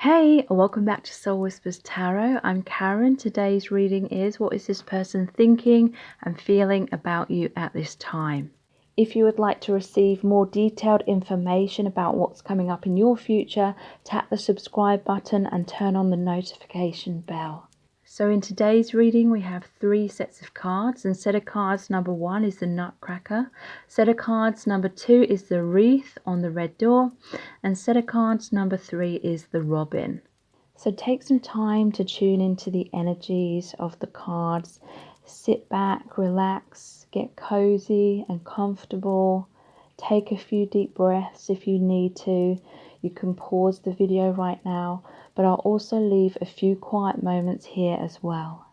Hey, welcome back to Soul Whispers Tarot. I'm Karen. Today's reading is what is this person thinking and feeling about you at this time? If you would like to receive more detailed information about what's coming up in your future, tap the subscribe button and turn on the notification bell. So in today's reading, we have 3 sets of cards, and set of cards number 1 is the Nutcracker, set of cards number 2 is the Wreath on the red door, and set of cards number 3 is the Robin. So take some time to tune into the energies of the cards. Sit back, relax, get cozy and comfortable. Take a few deep breaths if you need to. You can pause the video right now, but I'll also leave a few quiet moments here as well.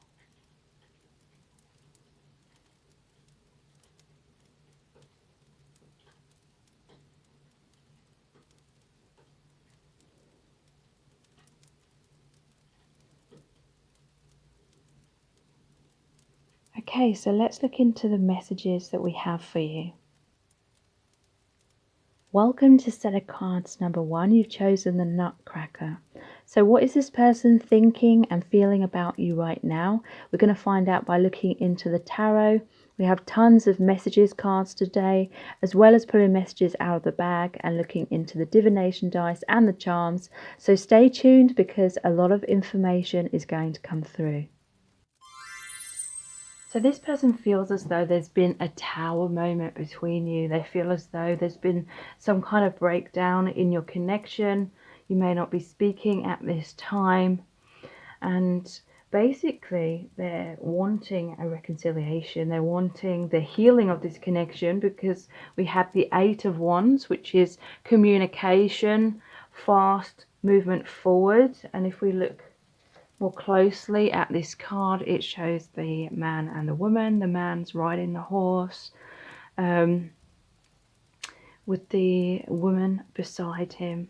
Okay, so let's look into the messages that we have for you. Welcome to set of cards number 1. You've chosen the Nutcracker. So what is this person thinking and feeling about you right now? We're going to find out by looking into the tarot. We have tons of messages cards today, as well as pulling messages out of the bag and looking into the divination dice and the charms. So stay tuned because a lot of information is going to come through. So this person feels as though there's been a tower moment between you. They feel as though there's been some kind of breakdown in your connection. You may not be speaking at this time. And basically, they're wanting a reconciliation. They're wanting the healing of this connection because we have the 8 of Wands, which is communication, fast movement forward. And if we look more closely at this card, it shows the man and the woman. The man's riding the horse with the woman beside him,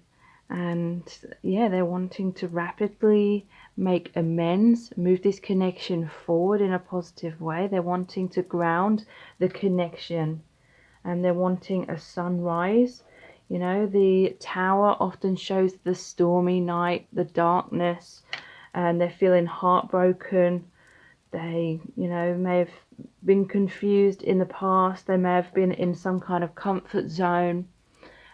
and yeah, they're wanting to rapidly make amends, move this connection forward in a positive way. They're wanting to ground the connection, and they're wanting a sunrise. You know, the tower often shows the stormy night, the darkness, and they're feeling heartbroken. They, may have been confused in the past. They may have been in some kind of comfort zone.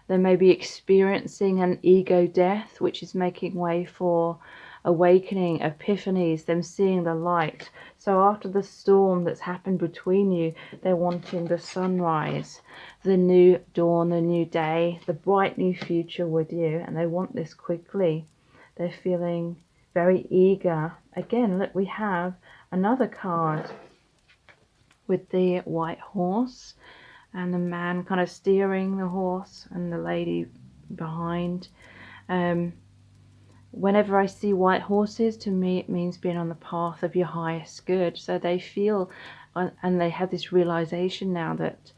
They may be experiencing an ego death, which is making way for awakening, epiphanies, them seeing the light. So after the storm that's happened between you, they're wanting the sunrise, the new dawn, the new day, the bright new future with you, and they want this quickly. They're feeling very eager. Again, look, we have another card with the white horse and the man kind of steering the horse and the lady behind. Whenever I see white horses, to me it means being on the path of your highest good. So they feel and they have this realization now that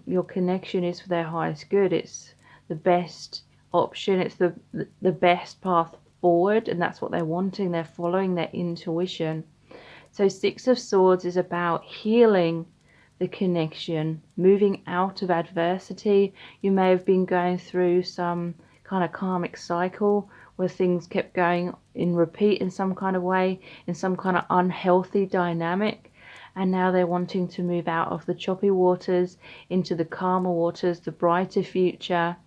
your connection is for their highest good. It's the best option. It's the best path forward, and that's what they're wanting. They're following their intuition. So 6 of Swords is about healing the connection, moving out of adversity. You may have been going through some kind of karmic cycle where things kept going in repeat in some kind of way, in some kind of unhealthy dynamic, and now they're wanting to move out of the choppy waters into the calmer waters, the brighter future.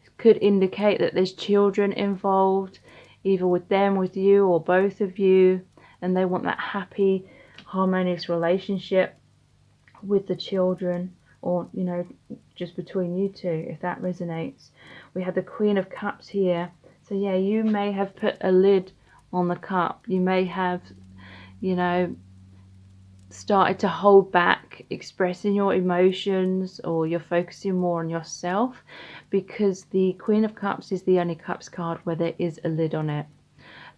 It could indicate that there's children involved, either with them, with you, or both of you, and they want that happy, harmonious relationship with the children, or just between you two, if that resonates. We have the Queen of Cups here. So yeah, you may have put a lid on the cup. You may have started to hold back expressing your emotions, or you're focusing more on yourself, because the Queen of Cups is the only Cups card where there is a lid on it.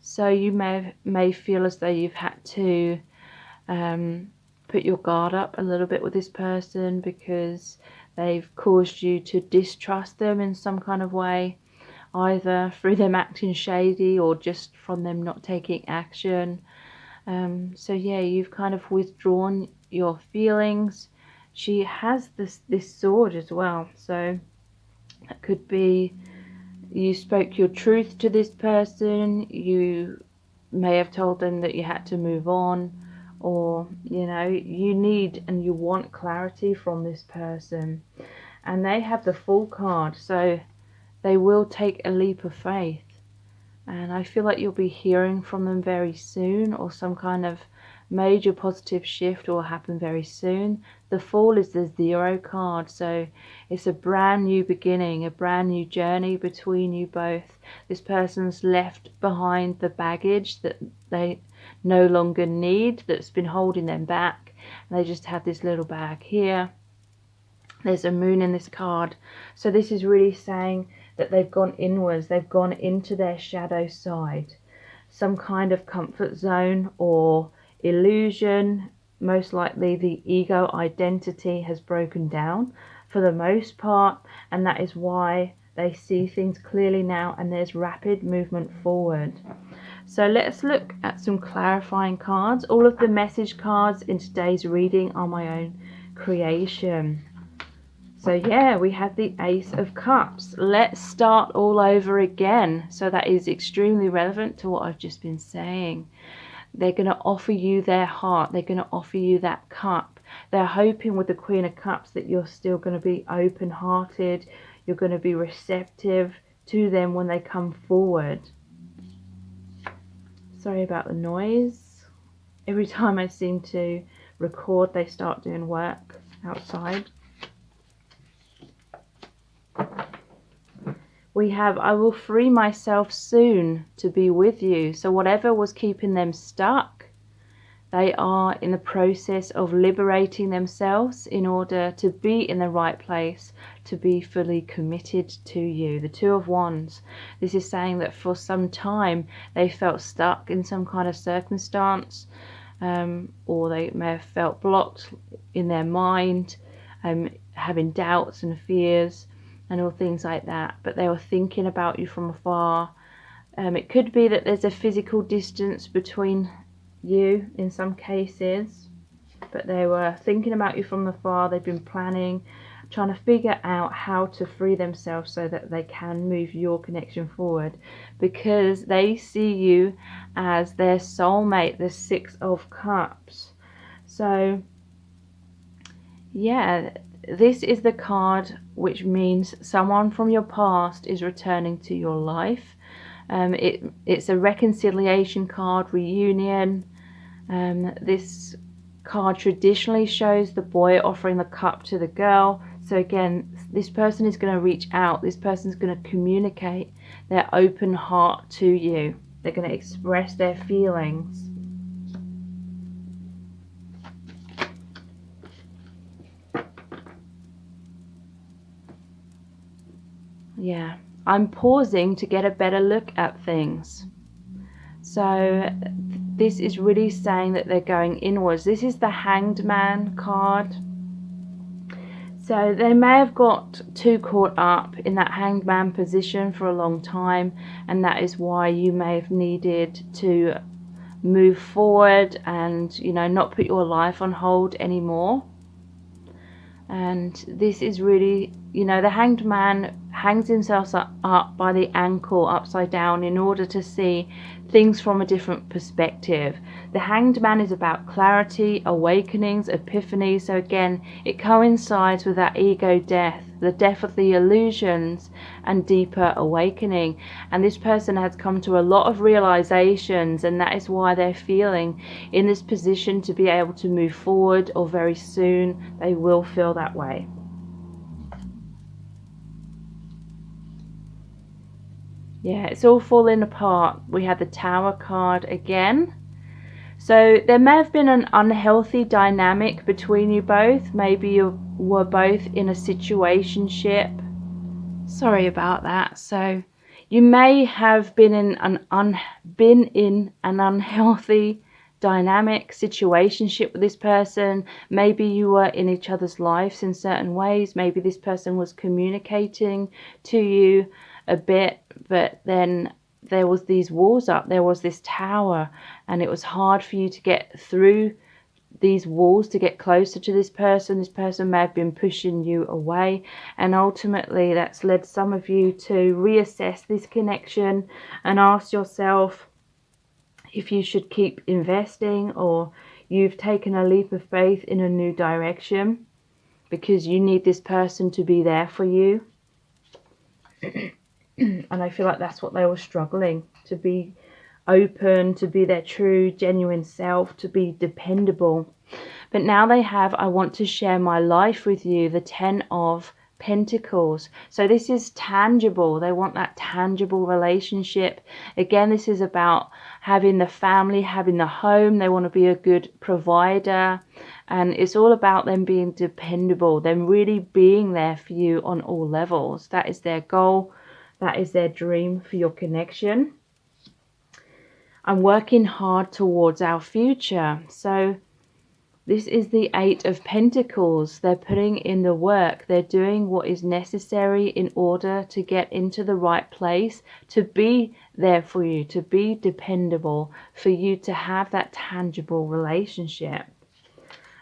So you may feel as though you've had to put your guard up a little bit with this person because they've caused you to distrust them in some kind of way, either through them acting shady or just from them not taking action. So yeah, you've kind of withdrawn your feelings. She has this sword as well, so that could be you spoke your truth to this person, you may have told them that you had to move on, or you need and you want clarity from this person. And they have the Fool card, so they will take a leap of faith. And I feel like you'll be hearing from them very soon, or some kind of major positive shift will happen very soon. The Fool is the 0 card, so it's a brand new beginning, a brand new journey between you both. This person's left behind the baggage that they no longer need, that's been holding them back, and they just have this little bag here. There's a moon in this card, so this is really saying that they've gone inwards, they've gone into their shadow side, some kind of comfort zone or illusion. Most likely the ego identity has broken down for the most part, and that is why they see things clearly now, and there's rapid movement forward. So let's look at some clarifying cards. All of the message cards in today's reading are my own creation. So yeah, we have the Ace of Cups. Let's start all over again. So that is extremely relevant to what I've just been saying. They're going to offer you their heart. They're going to offer you that cup. They're hoping with the Queen of Cups that you're still going to be open-hearted. You're going to be receptive to them when they come forward. Sorry about the noise. Every time I seem to record, they start doing work outside. We have, I will free myself soon to be with you. So whatever was keeping them stuck, they are in the process of liberating themselves in order to be in the right place, to be fully committed to you. The Two of Wands. This is saying that for some time they felt stuck in some kind of circumstance, or they may have felt blocked in their mind, having doubts and fears and all things like that, but they were thinking about you from afar. It could be that there's a physical distance between you in some cases, but they were thinking about you from afar. They've been planning, trying to figure out how to free themselves so that they can move your connection forward, because they see you as their soulmate, the Six of Cups. So yeah, this is the card which means someone from your past is returning to your life. It's a reconciliation card, reunion. This card traditionally shows the boy offering the cup to the girl. So again, this person is going to reach out. This person's going to communicate their open heart to you. They're going to express their feelings. Yeah, I'm pausing to get a better look at things. So this is really saying that they're going inwards. This is the Hanged Man card. So they may have got too caught up in that Hanged Man position for a long time, and that is why you may have needed to move forward and, not put your life on hold anymore. And this is really, the Hanged Man hangs himself up by the ankle upside down in order to see things from a different perspective. The Hanged Man is about clarity, awakenings, epiphanies. So again, it coincides with that ego death, the death of the illusions, and deeper awakening. And this person has come to a lot of realizations, and that is why they're feeling in this position to be able to move forward, or very soon they will feel that way. Yeah, it's all falling apart. We have the Tower card again. So there may have been an unhealthy dynamic between you both. Maybe you were both in a situationship. Sorry about that. So you may have been in an unhealthy dynamic situationship with this person. Maybe you were in each other's lives in certain ways. Maybe this person was communicating to you a bit, but then there was these walls up, there was this tower, and it was hard for you to get through these walls to get closer to this person. This person may have been pushing you away, and ultimately that's led some of you to reassess this connection and ask yourself if you should keep investing, or you've taken a leap of faith in a new direction because you need this person to be there for you. And I feel like that's what they were struggling, to be open, to be their true, genuine self, to be dependable. But now they have, I want to share my life with you, the 10 of Pentacles. So this is tangible. They want that tangible relationship. Again, this is about having the family, having the home. They want to be a good provider. And it's all about them being dependable, them really being there for you on all levels. That is their goal. That is their dream for your connection. I'm working hard towards our future. So this is the 8 of Pentacles. They're putting in the work. They're doing what is necessary in order to get into the right place, to be there for you, to be dependable, for you to have that tangible relationship.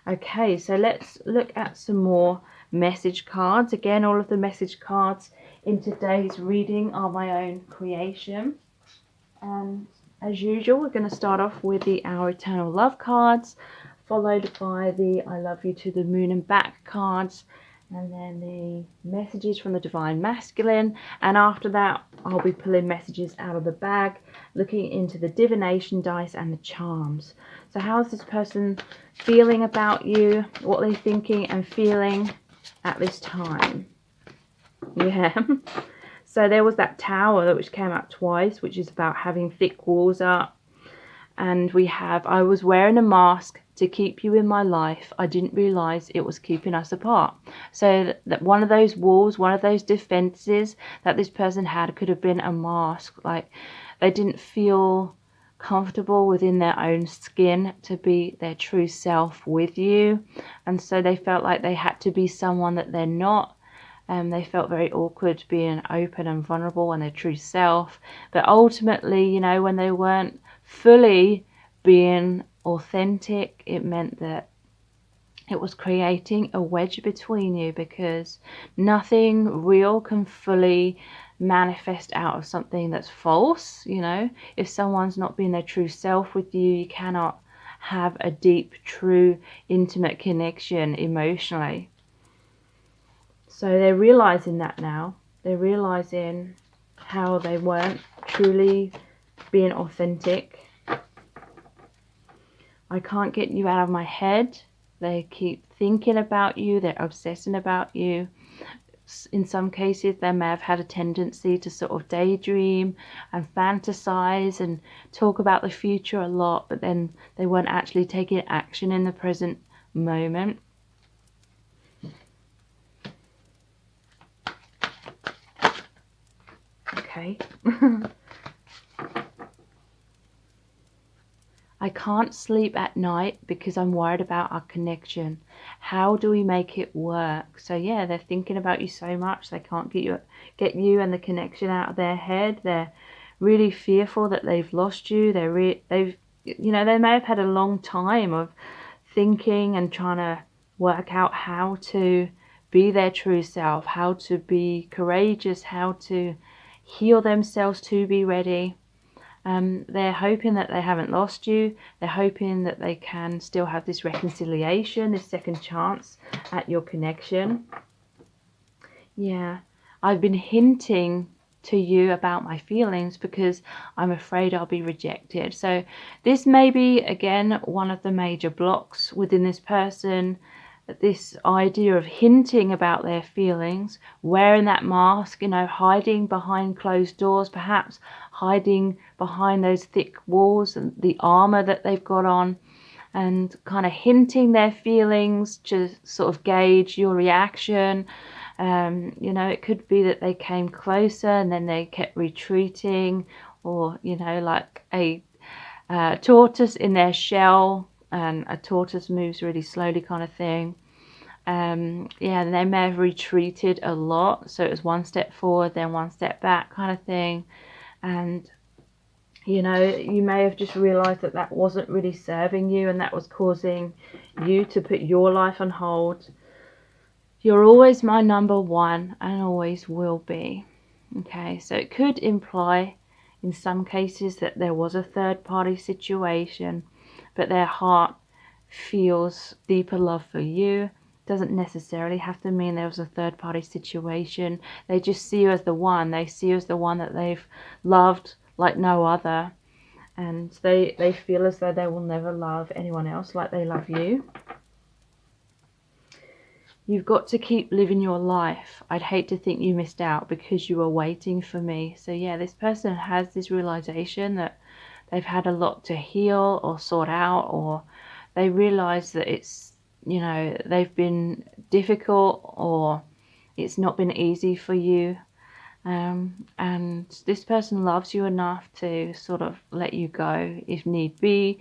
Okay, so let's look at some more message cards. Again, all of the message cards in today's reading are my own creation. And as usual, we're going to start off with the Our Eternal Love cards, followed by the I Love You to the Moon and Back cards, and then the messages from the Divine Masculine. And after that, I'll be pulling messages out of the bag, looking into the divination dice and the charms. So how's this person feeling about you? What are they thinking and feeling at this time? Yeah. So there was that tower which came up twice, which is about having thick walls up. And we have, I was wearing a mask to keep you in my life. I didn't realize it was keeping us apart. So that one of those walls, one of those defenses that this person had could have been a mask. Like they didn't feel comfortable within their own skin to be their true self with you. And so they felt like they had to be someone that they're not. They felt very awkward being open and vulnerable and their true self. But ultimately, you know, when they weren't fully being authentic, it meant that it was creating a wedge between you, because nothing real can fully manifest out of something that's false. You know, if someone's not being their true self with you, you cannot have a deep, true, intimate connection emotionally. So they're realizing that now. They're realizing how they weren't truly being authentic. I can't get you out of my head. They keep thinking about you. They're obsessing about you. In some cases, they may have had a tendency to sort of daydream and fantasize and talk about the future a lot, but then they weren't actually taking action in the present moment. Okay. I can't sleep at night because I'm worried about our connection. How do we make it work? So yeah, they're thinking about you so much they can't get you and the connection out of their head. They're really fearful that they've lost you. They may have had a long time of thinking and trying to work out how to be their true self, how to be courageous, how to heal themselves to be ready. They're hoping that they haven't lost you. They're hoping that they can still have this reconciliation, this second chance at your connection. Yeah, I've been hinting to you about my feelings because I'm afraid I'll be rejected. So this may be, again, one of the major blocks within this person. This idea of hinting about their feelings, wearing that mask, you know, hiding behind closed doors, perhaps hiding behind those thick walls and the armor that they've got on, and kind of hinting their feelings to sort of gauge your reaction. You know, it could be that they came closer and then they kept retreating, or, you know, like a tortoise in their shell, and a tortoise moves really slowly kind of thing. Yeah, they may have retreated a lot, so it was one step forward then one step back kind of thing. And You know, you may have just realized that that wasn't really serving you, and that was causing you to put your life on hold. You're always my number one and always will be. Okay, so it could imply in some cases that there was a third party situation, but their heart feels deeper love for you. Doesn't necessarily have to mean there was a third party situation. They just see you as the one. They see you as the one that they've loved like no other. And they feel as though they will never love anyone else like they love you. You've got to keep living your life. I'd hate to think you missed out because you were waiting for me. So yeah, this person has this realization that they've had a lot to heal or sort out, or they realize that it's, you know, they've been difficult or it's not been easy for you. And this person loves you enough to sort of let you go if need be.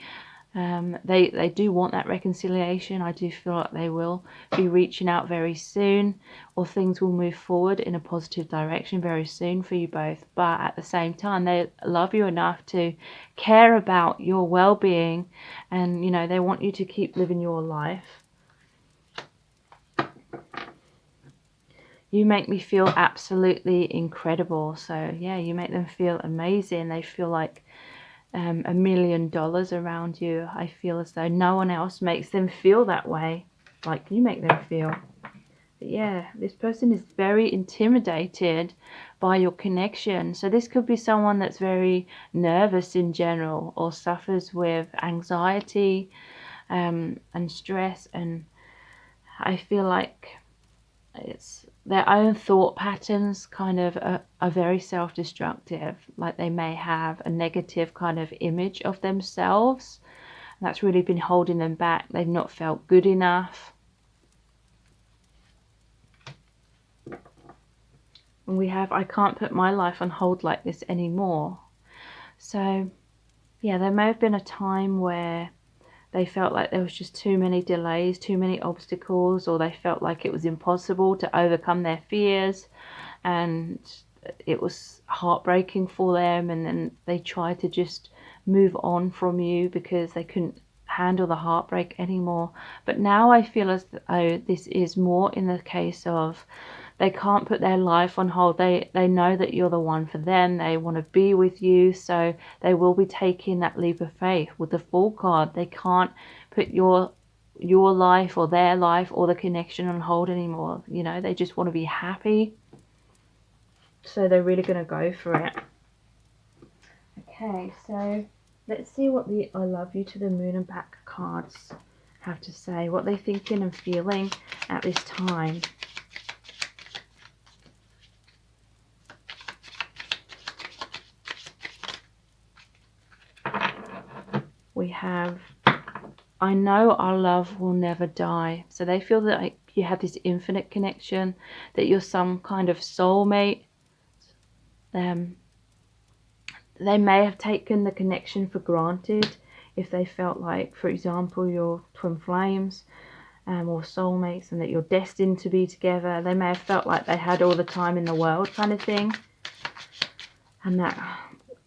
They do want that reconciliation. I do feel like they will be reaching out very soon, or things will move forward in a positive direction very soon for you both. But at the same time, they love you enough to care about your well-being, and you know, they want you to keep living your life. You make me feel absolutely incredible. So yeah, you make them feel amazing. They feel like $1 million around you. I feel as though no one else makes them feel that way like you make them feel. But yeah, this person is very intimidated by your connection. So this could be someone that's very nervous in general, or suffers with anxiety and stress, and I feel like it's their own thought patterns kind of are very self-destructive. Like they may have a negative kind of image of themselves, and that's really been holding them back. They've not felt good enough. And we have, I can't put my life on hold like this anymore. So yeah, there may have been a time where they felt like there was just too many delays, too many obstacles, or they felt like it was impossible to overcome their fears, and it was heartbreaking for them, and then they tried to just move on from you because they couldn't handle the heartbreak anymore. But now I feel as though this is more in the case of they can't put their life on hold. They know that you're the one for them. They want to be with you, so they will be taking that leap of faith with the Fool card. They can't put your life or their life or the connection on hold anymore. You know, they just want to be happy, so they're really going to go for it. Okay, so let's see what the I love you to the moon and back cards have to say, what they're thinking and feeling at this time. We have, I know our love will never die. So they feel that like you have this infinite connection, that you're some kind of soulmate. They may have taken the connection for granted if they felt like, for example, you're twin flames or soulmates, and that you're destined to be together. They may have felt like they had all the time in the world kind of thing, and that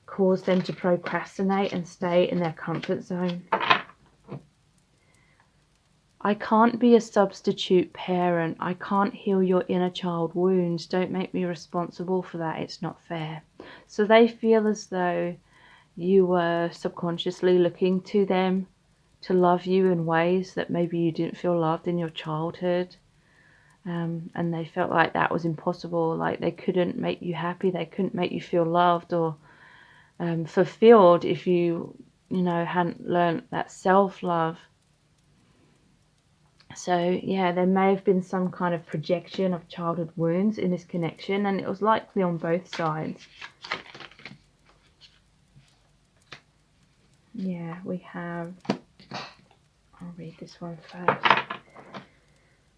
caused them to procrastinate and stay in their comfort zone. I can't be a substitute parent. I can't heal your inner child wounds. Don't make me responsible for that. It's not fair. So they feel as though you were subconsciously looking to them to love you in ways that maybe you didn't feel loved in your childhood. And they felt like that was impossible. Like they couldn't make you happy. They couldn't make you feel loved or fulfilled if you hadn't learned that self-love. So yeah, there may have been some kind of projection of childhood wounds in this connection, and it was likely on both sides. Yeah, we have, I'll read this one first.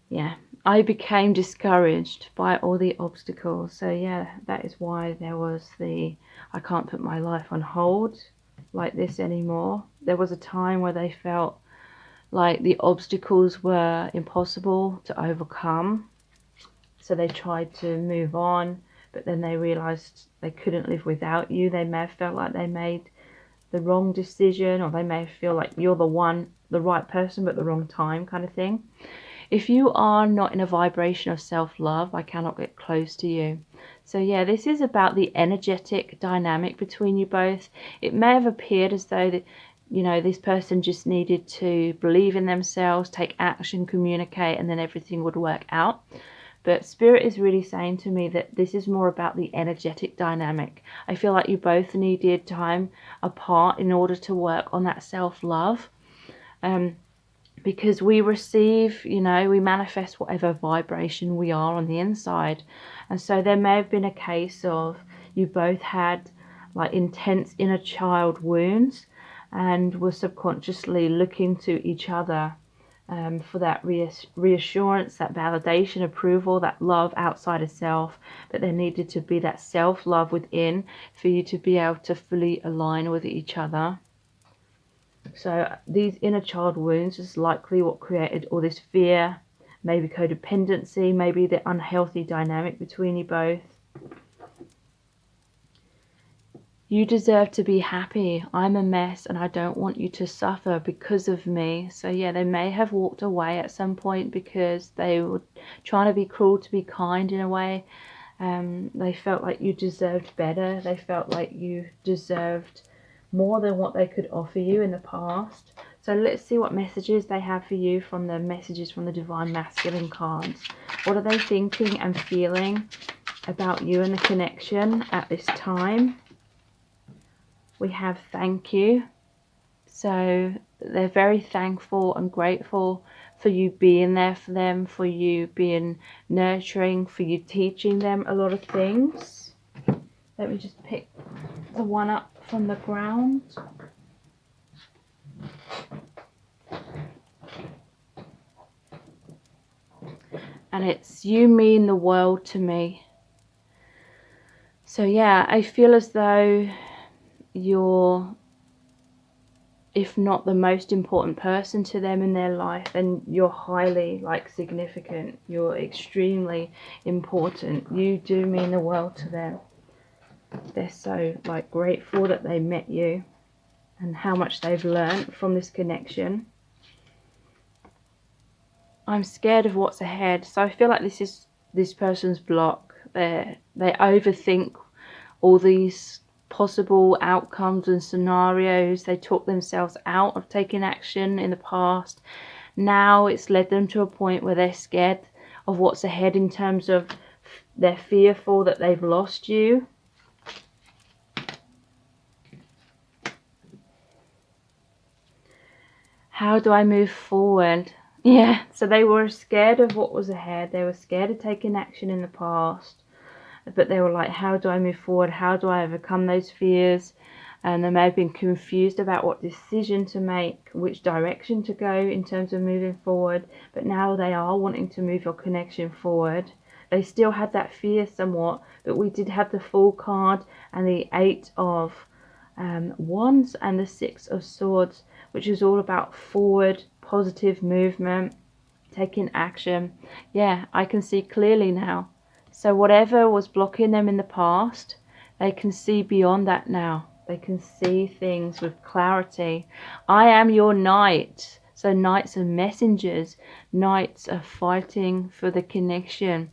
Yeah, I became discouraged by all the obstacles. So yeah, that is why there was the, I can't put my life on hold like this anymore. There was a time where they felt like the obstacles were impossible to overcome. So they tried to move on, but then they realized they couldn't live without you. They may have felt like they made the wrong decision, or they may feel like you're the right person but the wrong time kind of thing. If you are not in a vibration of self-love, I cannot get close to you. So yeah, this is about the energetic dynamic between you both. It may have appeared as though that, you know, this person just needed to believe in themselves, take action, communicate, and then everything would work out. But Spirit is really saying to me that this is more about the energetic dynamic. I feel like you both needed time apart in order to work on that self-love. Because we receive, you know, we manifest whatever vibration we are on the inside. And so there may have been a case of you both had like intense inner child wounds and were subconsciously looking to each other for that reassurance, that validation, approval, that love outside of self. But there needed to be that self-love within for you to be able to fully align with each other. So these inner child wounds is likely what created all this fear, maybe codependency, maybe the unhealthy dynamic between you both. You deserve to be happy. I'm a mess and I don't want you to suffer because of me. So yeah, they may have walked away at some point because they were trying to be cruel to be kind in a way. They felt like you deserved better. They felt like you deserved more than what they could offer you in the past. So let's see what messages they have for you from the messages from the Divine Masculine cards. What are they thinking and feeling about you and the connection at this time? We have thank you. So they're very thankful and grateful for you being there for them, for you being nurturing, for you teaching them a lot of things. Let me just pick the one up from the ground. And it's you mean the world to me. So yeah, I feel as though you're, if not the most important person to them in their life, then you're highly like significant. You're extremely important. You do mean the world to them. They're so like grateful that they met you and how much they've learned from this connection. I'm scared of what's ahead. So I feel like this is this person's block. They overthink all these possible outcomes and scenarios. They talk themselves out of taking action in the past. Now it's led them to a point where they're scared of what's ahead in terms of they're fearful that they've lost you. How do I move forward? Yeah, so they were scared of what was ahead. They were scared of taking action in the past. But they were like, how do I move forward? How do I overcome those fears? And they may have been confused about what decision to make, which direction to go in terms of moving forward. But now they are wanting to move your connection forward. They still had that fear somewhat, but we did have the Fool card and the 8 of Wands and the 6 of Swords, which is all about forward, positive movement, taking action. Yeah, I can see clearly now. So whatever was blocking them in the past, they can see beyond that now. They can see things with clarity. I am your knight. So knights are messengers. Knights are fighting for the connection.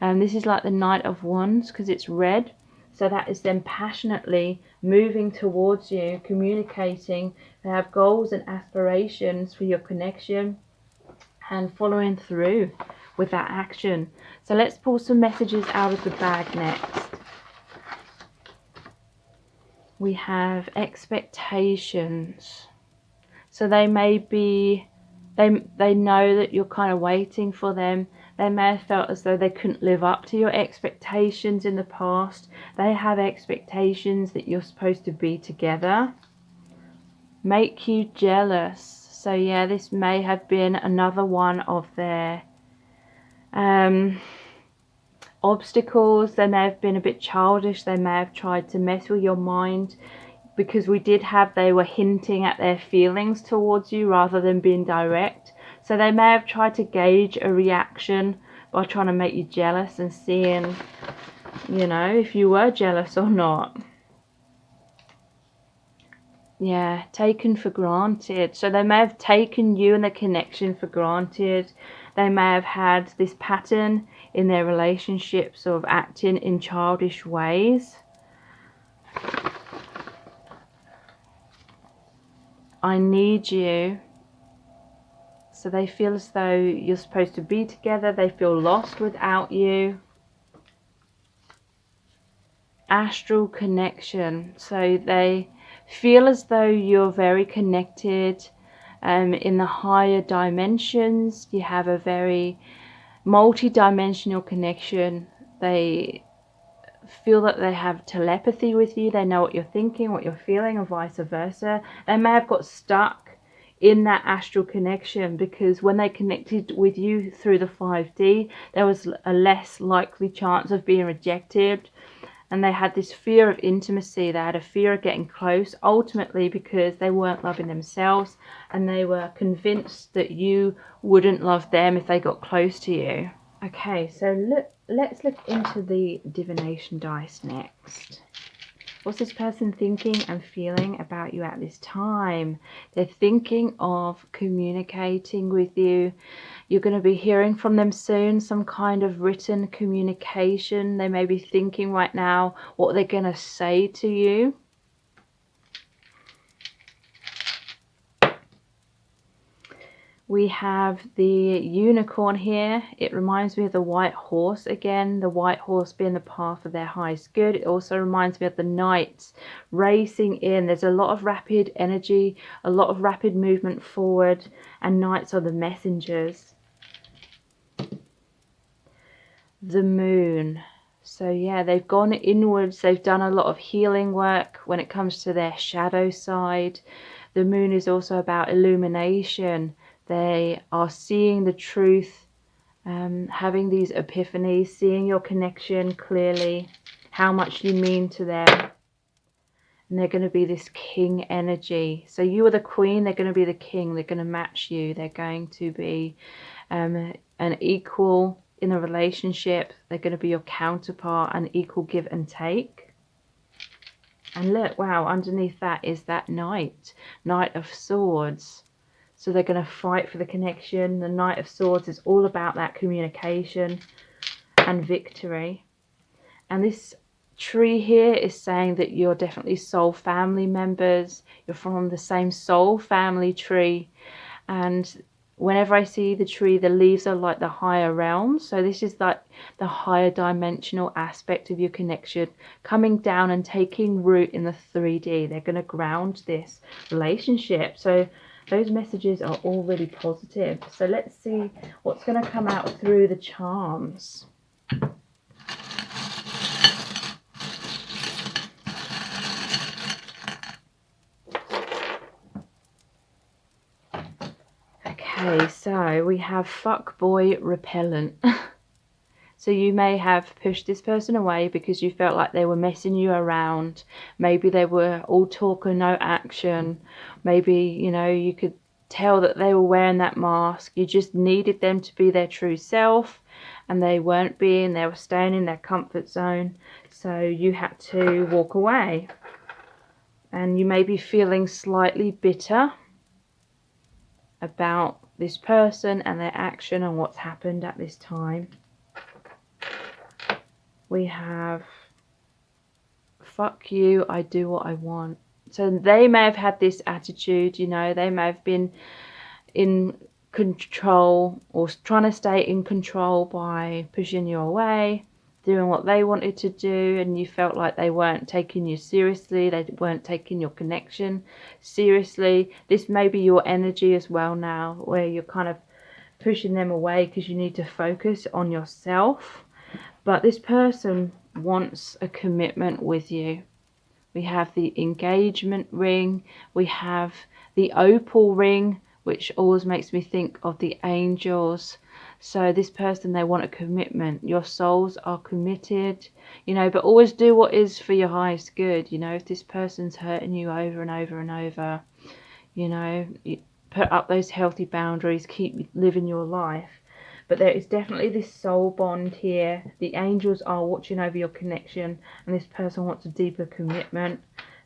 This is like the Knight of Wands because it's red. So that is them passionately moving towards you, communicating. They have goals and aspirations for your connection and following through with that action. So let's pull some messages out of the bag next. We have expectations. So they may be, they know that you're kind of waiting for them. They may have felt as though they couldn't live up to your expectations in the past. They have expectations that you're supposed to be together. Make you jealous. So yeah, this may have been another one of their obstacles. They may have been a bit childish. They may have tried to mess with your mind, because we did have, they were hinting at their feelings towards you rather than being direct. So they may have tried to gauge a reaction by trying to make you jealous and seeing, you know, if you were jealous or not. Yeah, taken for granted. So they may have taken you and the connection for granted. They may have had this pattern in their relationships of acting in childish ways. I need you. So they feel as though you're supposed to be together. They feel lost without you. Astral connection. So they feel as though you're very connected. In the higher dimensions, you have a very multi-dimensional connection. They feel that they have telepathy with you. They know what you're thinking, what you're feeling, and vice versa. They may have got stuck in that astral connection because when they connected with you through the 5D, there was a less likely chance of being rejected. And they had this fear of intimacy. They had a fear of getting close, ultimately because they weren't loving themselves and they were convinced that you wouldn't love them if they got close to you. Okay, so let's look into the divination dice next. What's this person thinking and feeling about you at this time? They're thinking of communicating with you. You're going to be hearing from them soon, some kind of written communication. They may be thinking right now what they're going to say to you. We have the unicorn here. It reminds me of the white horse again, the white horse being the path of their highest good. It also reminds me of the knights racing in. There's a lot of rapid energy, a lot of rapid movement forward, and knights are the messengers. The moon. So yeah, they've gone inwards. They've done a lot of healing work when it comes to their shadow side. The moon is also about illumination. They are seeing the truth, having these epiphanies, seeing your connection clearly, how much you mean to them. And they're going to be this king energy. So you are the queen, they're going to be the king. They're going to match you. They're going to be an equal in a relationship. They're going to be your counterpart, an equal give and take. And look, wow, underneath that is that knight of swords. So they're going to fight for the connection. The Knight of Swords is all about that communication and victory. And this tree here is saying that you're definitely soul family members. You're from the same soul family tree. And whenever I see the tree, the leaves are like the higher realms. So this is like the higher dimensional aspect of your connection coming down and taking root in the 3D. They're going to ground this relationship. So those messages are all really positive. So let's see what's going to come out through the charms. Okay, so we have fuckboy repellent. So you may have pushed this person away because you felt like they were messing you around. Maybe they were all talk and no action. Maybe, you know, you could tell that they were wearing that mask. You just needed them to be their true self, and they weren't being. They were staying in their comfort zone. So you had to walk away. And you may be feeling slightly bitter about this person and their action and what's happened at this time. We have fuck you, I do what I want. So they may have had this attitude, you know, they may have been in control or trying to stay in control by pushing you away, doing what they wanted to do, and you felt like they weren't taking you seriously, they weren't taking your connection seriously. This may be your energy as well now, where you're kind of pushing them away because you need to focus on yourself. But this person wants a commitment with you. We have the engagement ring. We have the opal ring, which always makes me think of the angels. So this person, they want a commitment. Your souls are committed, you know, but always do what is for your highest good. You know, if this person's hurting you over and over and over, you know, you put up those healthy boundaries, keep living your life. But there is definitely this soul bond here. The angels are watching over your connection, and this person wants a deeper commitment.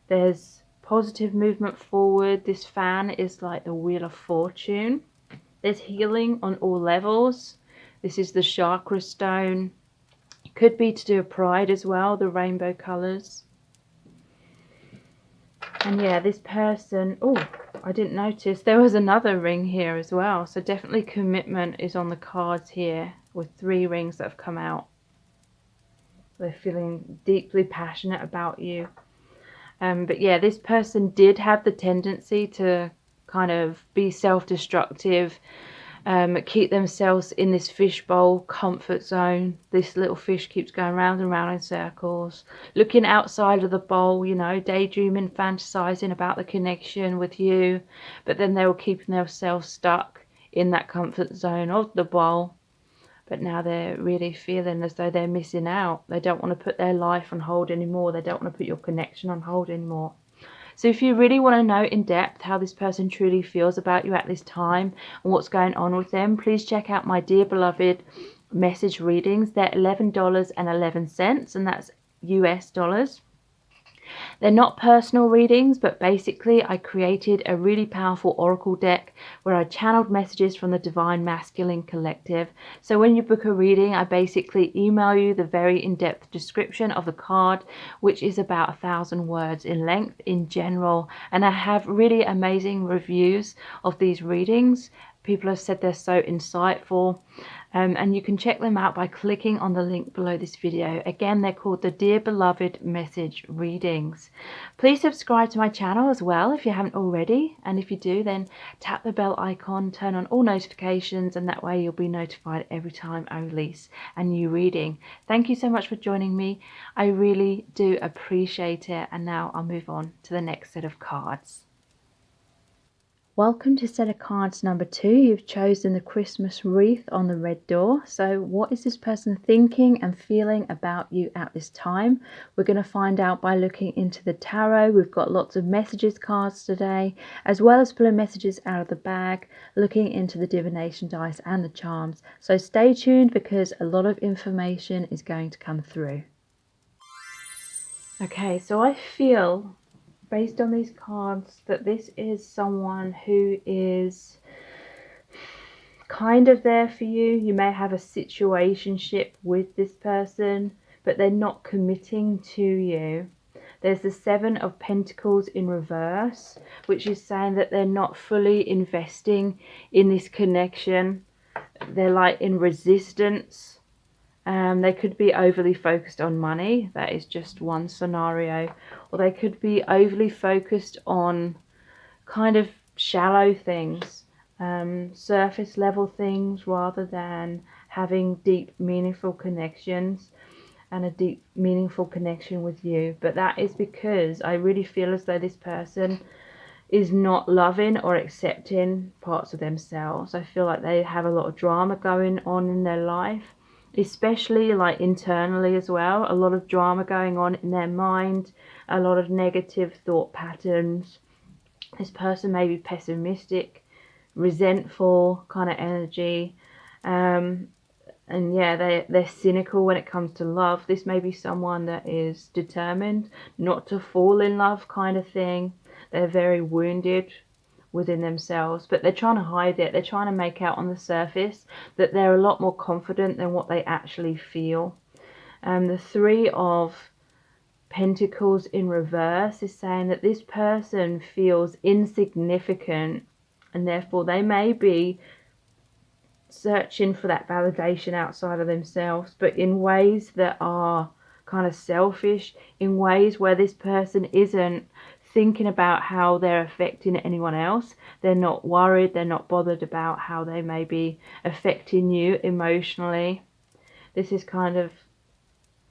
There's positive movement forward. This fan is like the Wheel of Fortune. There's healing on all levels. This is the Chakra stone. It could be to do with pride as well, the rainbow colors. And yeah, this person, oh, I didn't notice there was another ring here as well. So definitely commitment is on the cards here with 3 rings that have come out. They're feeling deeply passionate about you. But yeah, this person did have the tendency to kind of be self-destructive, keep themselves in this fishbowl comfort zone. This little fish keeps going round and round in circles, looking outside of the bowl, you know, daydreaming, fantasizing about the connection with you, but then they were keeping themselves stuck in that comfort zone of the bowl. But now they're really feeling as though they're missing out. They don't want to put their life on hold anymore. They don't want to put your connection on hold anymore. So if you really want to know in depth how this person truly feels about you at this time and what's going on with them, please check out my Dear Beloved message readings. They're $11.11, and that's US dollars. They're not personal readings, but basically I created a really powerful oracle deck where I channeled messages from the Divine Masculine Collective. So when you book a reading, I basically email you the very in-depth description of the card, which is about 1,000 words in length in general. And I have really amazing reviews of these readings. People have said they're so insightful. And you can check them out by clicking on the link below this video. Again, they're called the Dear Beloved Message Readings. Please subscribe to my channel as well if you haven't already. And if you do, then tap the bell icon, turn on all notifications, and that way you'll be notified every time I release a new reading. Thank you so much for joining me. I really do appreciate it. And now I'll move on to the next set of cards. Welcome to set of cards number 2. You've chosen the Christmas wreath on the red door. So what is this person thinking and feeling about you at this time? We're going to find out by looking into the tarot. We've got lots of messages cards today, as well as pulling messages out of the bag, looking into the divination dice and the charms. So stay tuned because a lot of information is going to come through. Okay, so I feel, based on these cards, that this is someone who is kind of there for you. You may have a situationship with this person, but they're not committing to you. There's the 7 of Pentacles in reverse, which is saying that they're not fully investing in this connection. They're like in resistance. They could be overly focused on money. That is just one scenario. Or they could be overly focused on kind of shallow things, surface level things, rather than having deep, meaningful connections and a deep, meaningful connection with you. But that is because I really feel as though this person is not loving or accepting parts of themselves. I feel like they have a lot of drama going on in their life, especially like internally as well. A lot of drama going on in their mind, a lot of negative thought patterns. This person may be pessimistic, resentful kind of energy, and yeah, they're cynical when it comes to love. This may be someone that is determined not to fall in love kind of thing. They're very wounded within themselves, but they're trying to hide it. They're trying to make out on the surface that they're a lot more confident than what they actually feel. The 3 of Pentacles in reverse is saying that this person feels insignificant, and therefore they may be searching for that validation outside of themselves, but in ways that are kind of selfish, in ways where this person isn't thinking about how they're affecting anyone else. They're not worried, they're not bothered about how they may be affecting you emotionally. This is kind of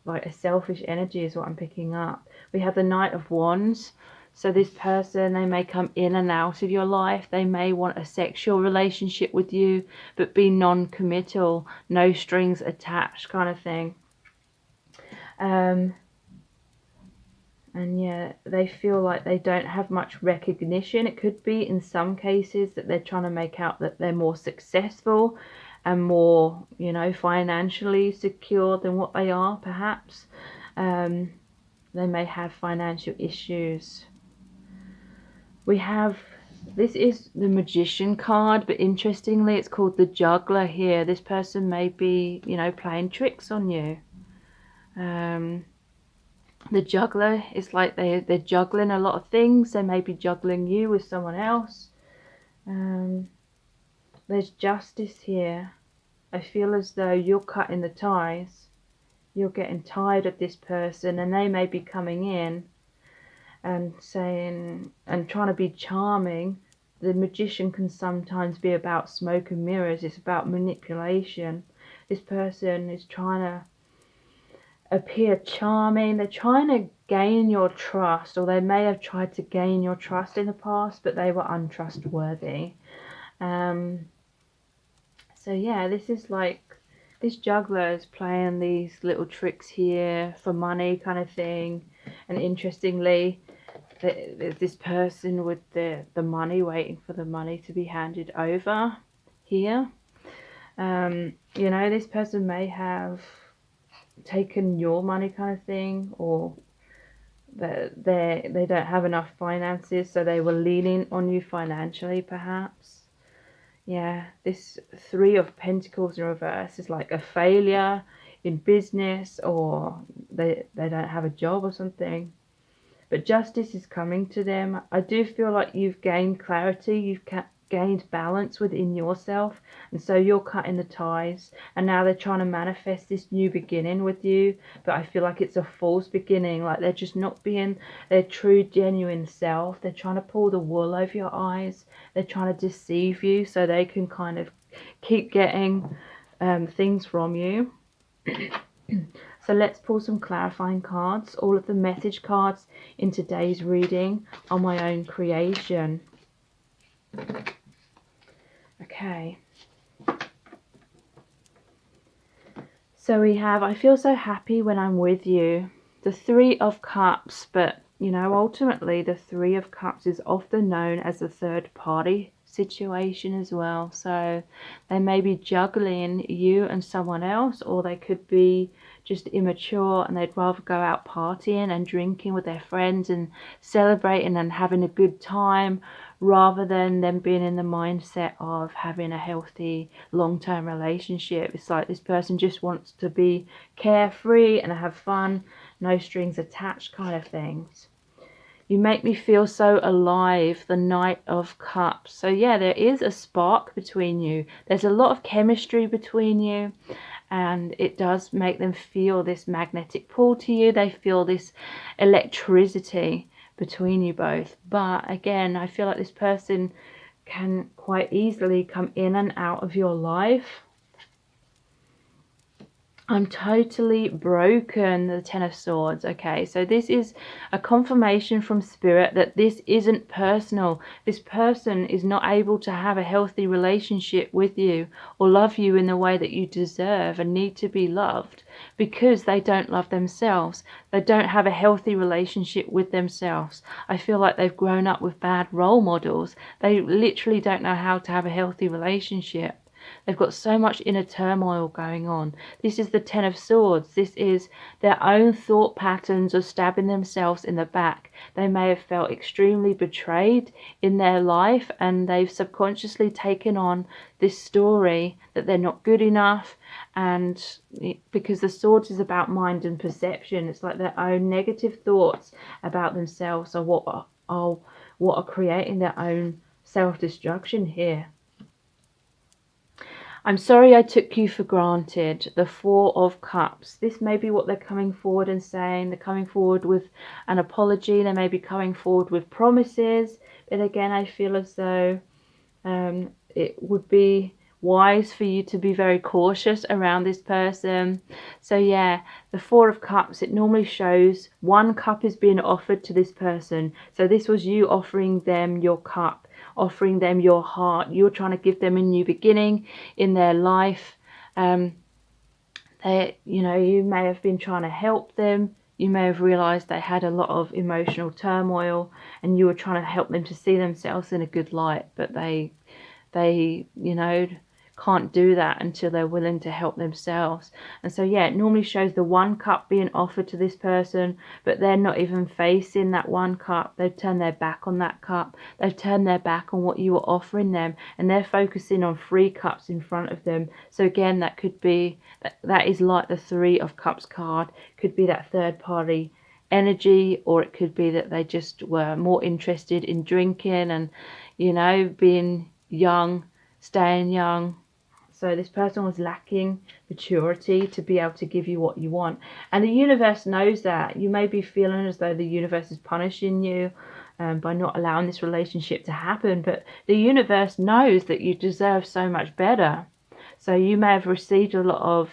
like a selfish energy is what I'm picking up. We have the Knight of Wands. So this person, they may come in and out of your life. They may want a sexual relationship with you, but be non-committal, no strings attached kind of thing. And yeah, they feel like they don't have much recognition. It could be in some cases that they're trying to make out that they're more successful and more, you know, financially secure than what they are, perhaps. They may have financial issues. We have, this is the Magician card, but interestingly it's called the Juggler here. This person may be, you know, playing tricks on you. The Juggler is like they're juggling a lot of things. They may be juggling you with someone else. There's Justice here. I feel as though you're cutting the ties. You're getting tired of this person, and they may be coming in and saying and trying to be charming. The Magician can sometimes be about smoke and mirrors. It's about manipulation. This person is trying to appear charming. They're trying to gain your trust, or they may have tried to gain your trust in the past, but they were untrustworthy. So yeah, this is like, this juggler is playing these little tricks here for money kind of thing. And interestingly, there's this person with the money, waiting for the money to be handed over here. You know, this person may have taken your money kind of thing, or they don't have enough finances, so they were leaning on you financially perhaps. Yeah, this Three of Pentacles in reverse is like a failure in business, or they don't have a job or something. But justice is coming to them. I do feel like you've gained clarity, you've gained balance within yourself, and so you're cutting the ties, and now they're trying to manifest this new beginning with you. But I feel like it's a false beginning, like they're just not being their true genuine self. They're trying to pull the wool over your eyes. They're trying to deceive you so they can kind of keep getting things from you. So let's pull some clarifying cards. All of the message cards in today's reading are my own creation. Okay. So we have, I feel so happy when I'm with you. The Three of Cups, but you know, ultimately the Three of Cups is often known as a third party situation as well. So they may be juggling you and someone else, or they could be just immature and they'd rather go out partying and drinking with their friends and celebrating and having a good time, rather than them being in the mindset of having a healthy long-term relationship. It's like this person just wants to be carefree and have fun, no strings attached kind of things. You make me feel so alive, the Knight of Cups. So yeah, there is a spark between you. There's a lot of chemistry between you, and it does make them feel this magnetic pull to you. They feel this electricity between you both. But again, I feel like this person can quite easily come in and out of your life. I'm totally broken, the Ten of Swords. Okay, so this is a confirmation from Spirit that this isn't personal. This person is not able to have a healthy relationship with you or love you in the way that you deserve and need to be loved, because they don't love themselves. They don't have a healthy relationship with themselves. I feel like they've grown up with bad role models. They literally don't know how to have a healthy relationship. They've got so much inner turmoil going on. This is the Ten of Swords. This is their own thought patterns of stabbing themselves in the back. They may have felt extremely betrayed in their life, and they've subconsciously taken on this story that they're not good enough. And because the Swords is about mind and perception, it's like their own negative thoughts about themselves are what are creating their own self-destruction here. I'm sorry I took you for granted. The Four of Cups. This may be what they're coming forward and saying. They're coming forward with an apology. They may be coming forward with promises. But again, I feel as though it would be wise for you to be very cautious around this person. So yeah, the Four of Cups, it normally shows one cup is being offered to this person. So this was you offering them your cup, offering them your heart. You're trying to give them a new beginning in their life. You may have been trying to help them. You may have realized they had a lot of emotional turmoil, and you were trying to help them to see themselves in a good light, but they can't do that until they're willing to help themselves. And so, yeah, it normally shows the one cup being offered to this person, but they're not even facing that one cup. They've turned their back on that cup. They've turned their back on what you were offering them, and they're focusing on 3 cups in front of them. So again, that could be, that is like the 3 of Cups card. Could be that third party energy, or it could be that they just were more interested in drinking and, you know, being young, staying young. So this person was lacking maturity to be able to give you what you want. And the universe knows that. You may be feeling as though the universe is punishing you by not allowing this relationship to happen, but the universe knows that you deserve so much better. So you may have received a lot of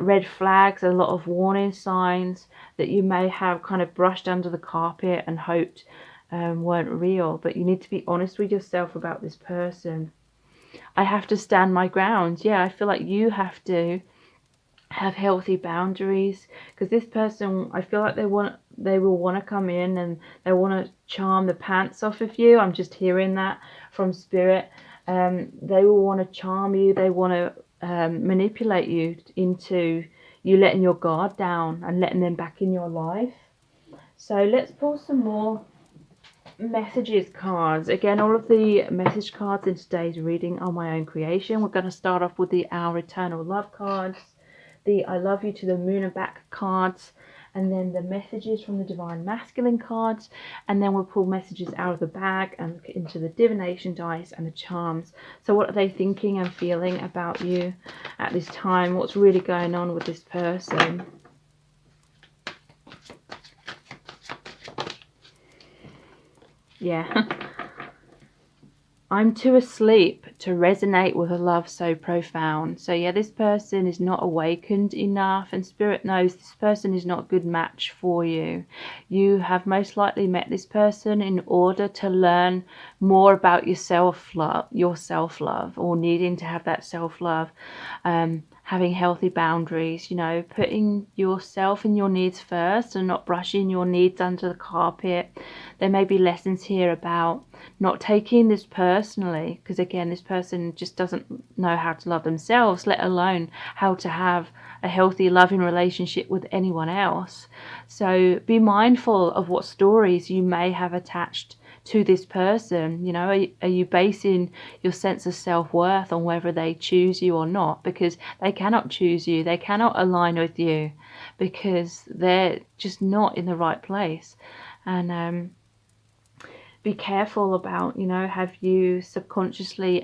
red flags, a lot of warning signs that you may have kind of brushed under the carpet and hoped weren't real. But you need to be honest with yourself about this person. I have to stand my ground. Yeah, I feel like you have to have healthy boundaries, because this person, I feel like they will want to come in and they want to charm the pants off of you. I'm just hearing that from spirit. They will want to charm you. They want to manipulate you into you letting your guard down and letting them back in your life. So let's pull some more messages cards. Again, all of the message cards in today's reading are my own creation. We're going to start off with the Our Eternal Love cards, the I Love You to the Moon and Back cards, and then the messages from the Divine Masculine cards, and then we'll pull messages out of the bag and look into the divination dice and the charms. So what are they thinking and feeling about you at this time? What's really going on with this person? Yeah. I'm too asleep to resonate with a love so profound. So yeah, this person is not awakened enough, and spirit knows this person is not a good match for you. You have most likely met this person in order to learn more about your self-love, or needing to have that self-love, having healthy boundaries, you know, putting yourself and your needs first and not brushing your needs under the carpet. There may be lessons here about not taking this personally, because again, this person just doesn't know how to love themselves, let alone how to have a healthy, loving relationship with anyone else. So be mindful of what stories you may have attached to this person. You know, are you basing your sense of self-worth on whether they choose you or not? Because they cannot choose you, they cannot align with you, because they're just not in the right place. And be careful about, you know, have you subconsciously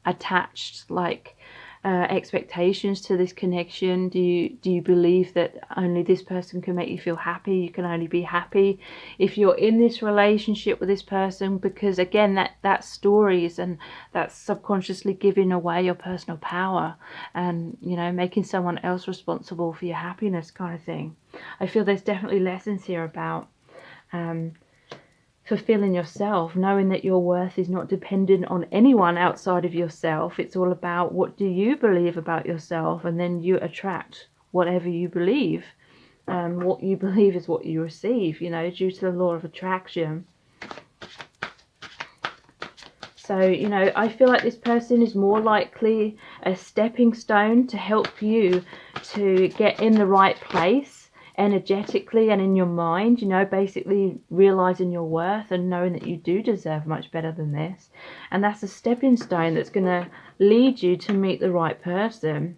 attached like expectations to this connection? Do you believe that only this person can make you feel happy? You can only be happy if you're in this relationship with this person, because again, that stories, and that's subconsciously giving away your personal power and, you know, making someone else responsible for your happiness, kind of thing. I feel there's definitely lessons here about fulfilling yourself, knowing that your worth is not dependent on anyone outside of yourself. It's all about what do you believe about yourself, and then you attract whatever you believe. What you believe is what you receive, you know, due to the law of attraction. So, you know, I feel like this person is more likely a stepping stone to help you to get in the right place energetically and in your mind, you know, basically realizing your worth and knowing that you do deserve much better than this. And that's a stepping stone that's going to lead you to meet the right person.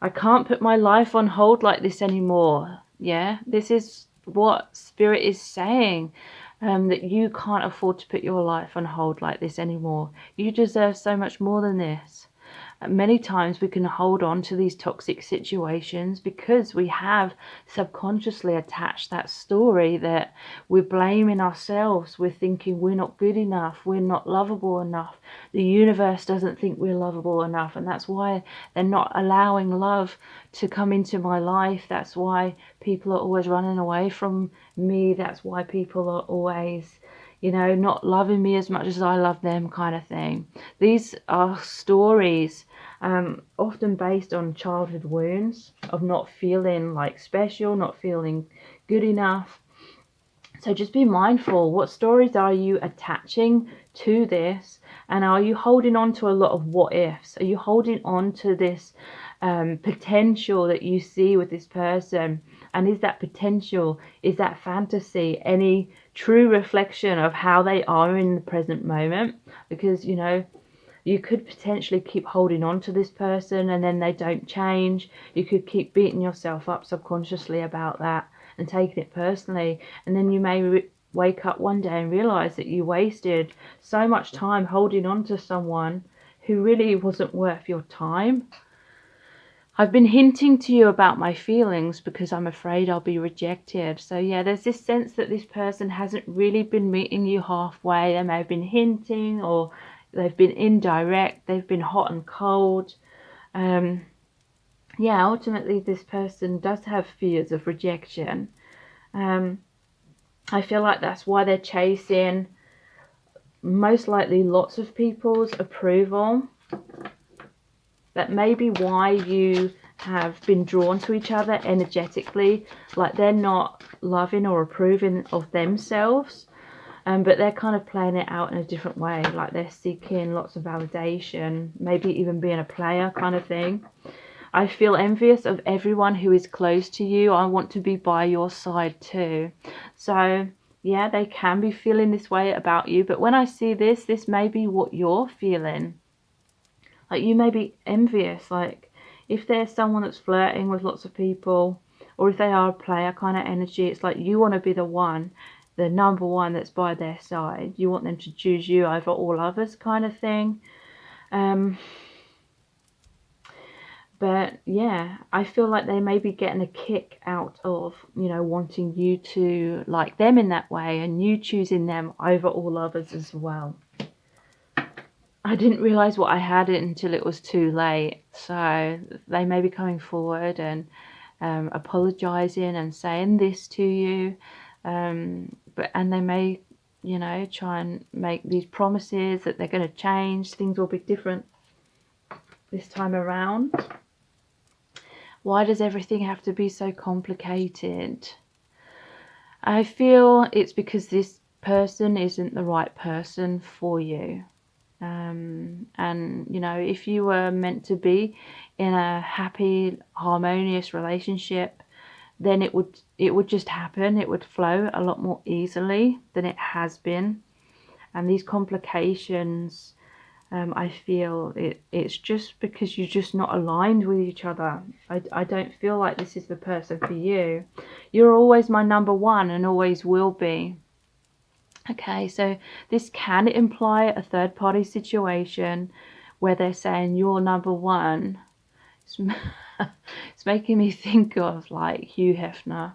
I can't put my life on hold like this anymore. Yeah, this is what spirit is saying, that you can't afford to put your life on hold like this anymore. You deserve so much more than this. Many times we can hold on to these toxic situations because we have subconsciously attached that story that we're blaming ourselves. We're thinking we're not good enough, we're not lovable enough, the universe doesn't think we're lovable enough, and that's why they're not allowing love to come into my life. That's why people are always running away from me. That's why people are always, you know, not loving me as much as I love them, kind of thing. These are stories often based on childhood wounds of not feeling like special, not feeling good enough. So just be mindful, what stories are you attaching to this? And are you holding on to a lot of what ifs? Are you holding on to this potential that you see with this person? And is that potential, is that fantasy any true reflection of how they are in the present moment? Because, you know, you could potentially keep holding on to this person and then they don't change. You could keep beating yourself up subconsciously about that and taking it personally. And then you may wake up one day and realize that you wasted so much time holding on to someone who really wasn't worth your time. I've been hinting to you about my feelings because I'm afraid I'll be rejected. So yeah, there's this sense that this person hasn't really been meeting you halfway. They may have been hinting, or they've been indirect, they've been hot and cold. Yeah, ultimately this person does have fears of rejection. I feel like that's why they're chasing most likely lots of people's approval. That may be why you have been drawn to each other energetically. Like they're not loving or approving of themselves, but they're kind of playing it out in a different way. Like they're seeking lots of validation, maybe even being a player kind of thing. I feel envious of everyone who is close to you. I want to be by your side too. So yeah, they can be feeling this way about you. But when I see this, this may be what you're feeling. Like you may be envious. Like if there's someone that's flirting with lots of people, or if they are a player kind of energy, it's like you want to be the one, the number one that's by their side. You want them to choose you over all others kind of thing. But yeah, I feel like they may be getting a kick out of, you know, wanting you to like them in that way and you choosing them over all others as well. I didn't realize what I had until it was too late. So they may be coming forward and apologizing and saying this to you. And they may, you know, try and make these promises that they're going to change. Things will be different this time around. Why does everything have to be so complicated? I feel it's because this person isn't the right person for you. And you know, if you were meant to be in a happy, harmonious relationship, then it would just happen. It would flow a lot more easily than it has been. And these complications, I feel it's just because you're just not aligned with each other. I don't feel like this is the person for you. You're always my number one and always will be. Okay, so this can imply a third party situation where they're saying you're number one. It's making me think of like Hugh Hefner.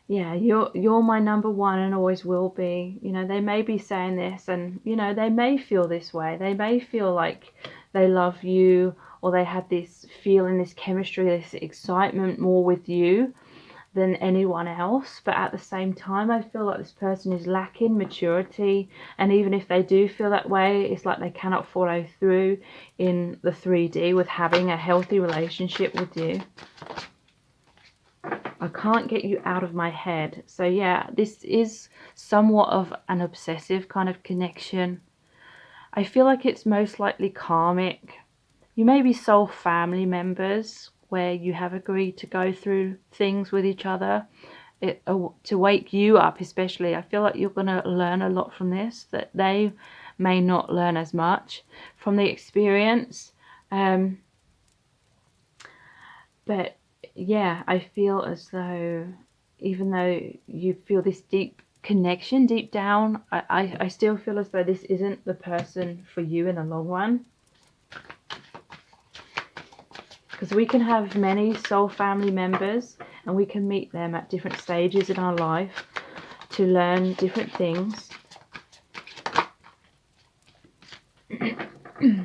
Yeah, you're my number one and always will be. You know, they may be saying this and, you know, they may feel this way. They may feel like they love you, or they have this feeling, this chemistry, this excitement more with you than anyone else. But at the same time, I feel like this person is lacking maturity, and even if they do feel that way, it's like they cannot follow through in the 3D with having a healthy relationship with you. I can't get you out of my head. So yeah, this is somewhat of an obsessive kind of connection. I feel like it's most likely karmic. You may be soul family members where you have agreed to go through things with each other, to wake you up especially. I feel like you're going to learn a lot from this, that they may not learn as much from the experience. But yeah, I feel as though even though you feel this deep connection deep down, I still feel as though this isn't the person for you in the long run. Because we can have many soul family members and we can meet them at different stages in our life to learn different things.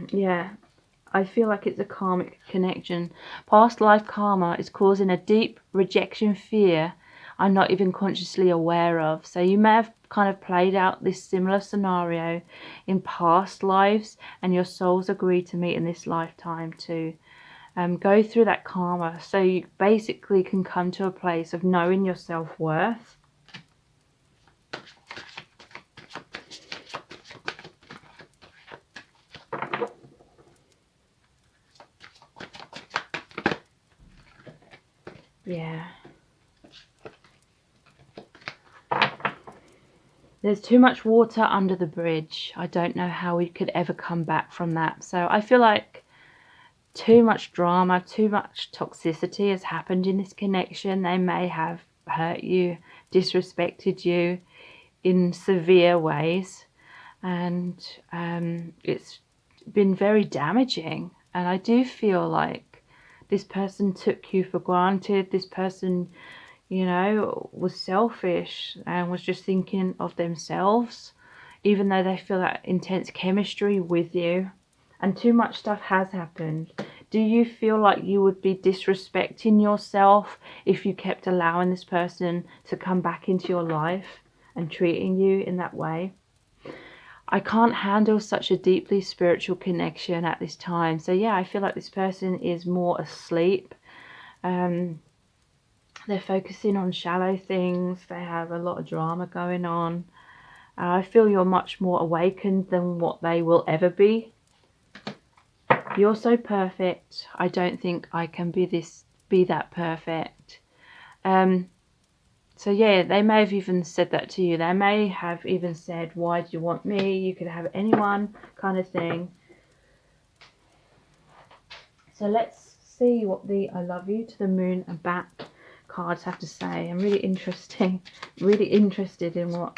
Yeah, I feel like it's a karmic connection. Past life karma is causing a deep rejection fear I'm not even consciously aware of. So you may have kind of played out this similar scenario in past lives and your souls agreed to meet in this lifetime to Go through that karma so you basically can come to a place of knowing your self-worth. Yeah. There's too much water under the bridge. I don't know how we could ever come back from that. So I feel like too much drama, too much toxicity has happened in this connection. They may have hurt you, disrespected you in severe ways, and it's been very damaging. And I do feel like this person took you for granted. This person, you know, was selfish and was just thinking of themselves, even though they feel that intense chemistry with you. And too much stuff has happened. Do you feel like you would be disrespecting yourself if you kept allowing this person to come back into your life and treating you in that way? I can't handle such a deeply spiritual connection at this time. So yeah, I feel like this person is more asleep. They're focusing on shallow things. They have a lot of drama going on. I feel you're much more awakened than what they will ever be. You're so perfect. I don't think I can be that perfect. So yeah, they may have even said that to you. They may have even said, why do you want me? You could have anyone, kind of thing. So let's see what the I love you to the moon and back cards have to say. I'm really interested in what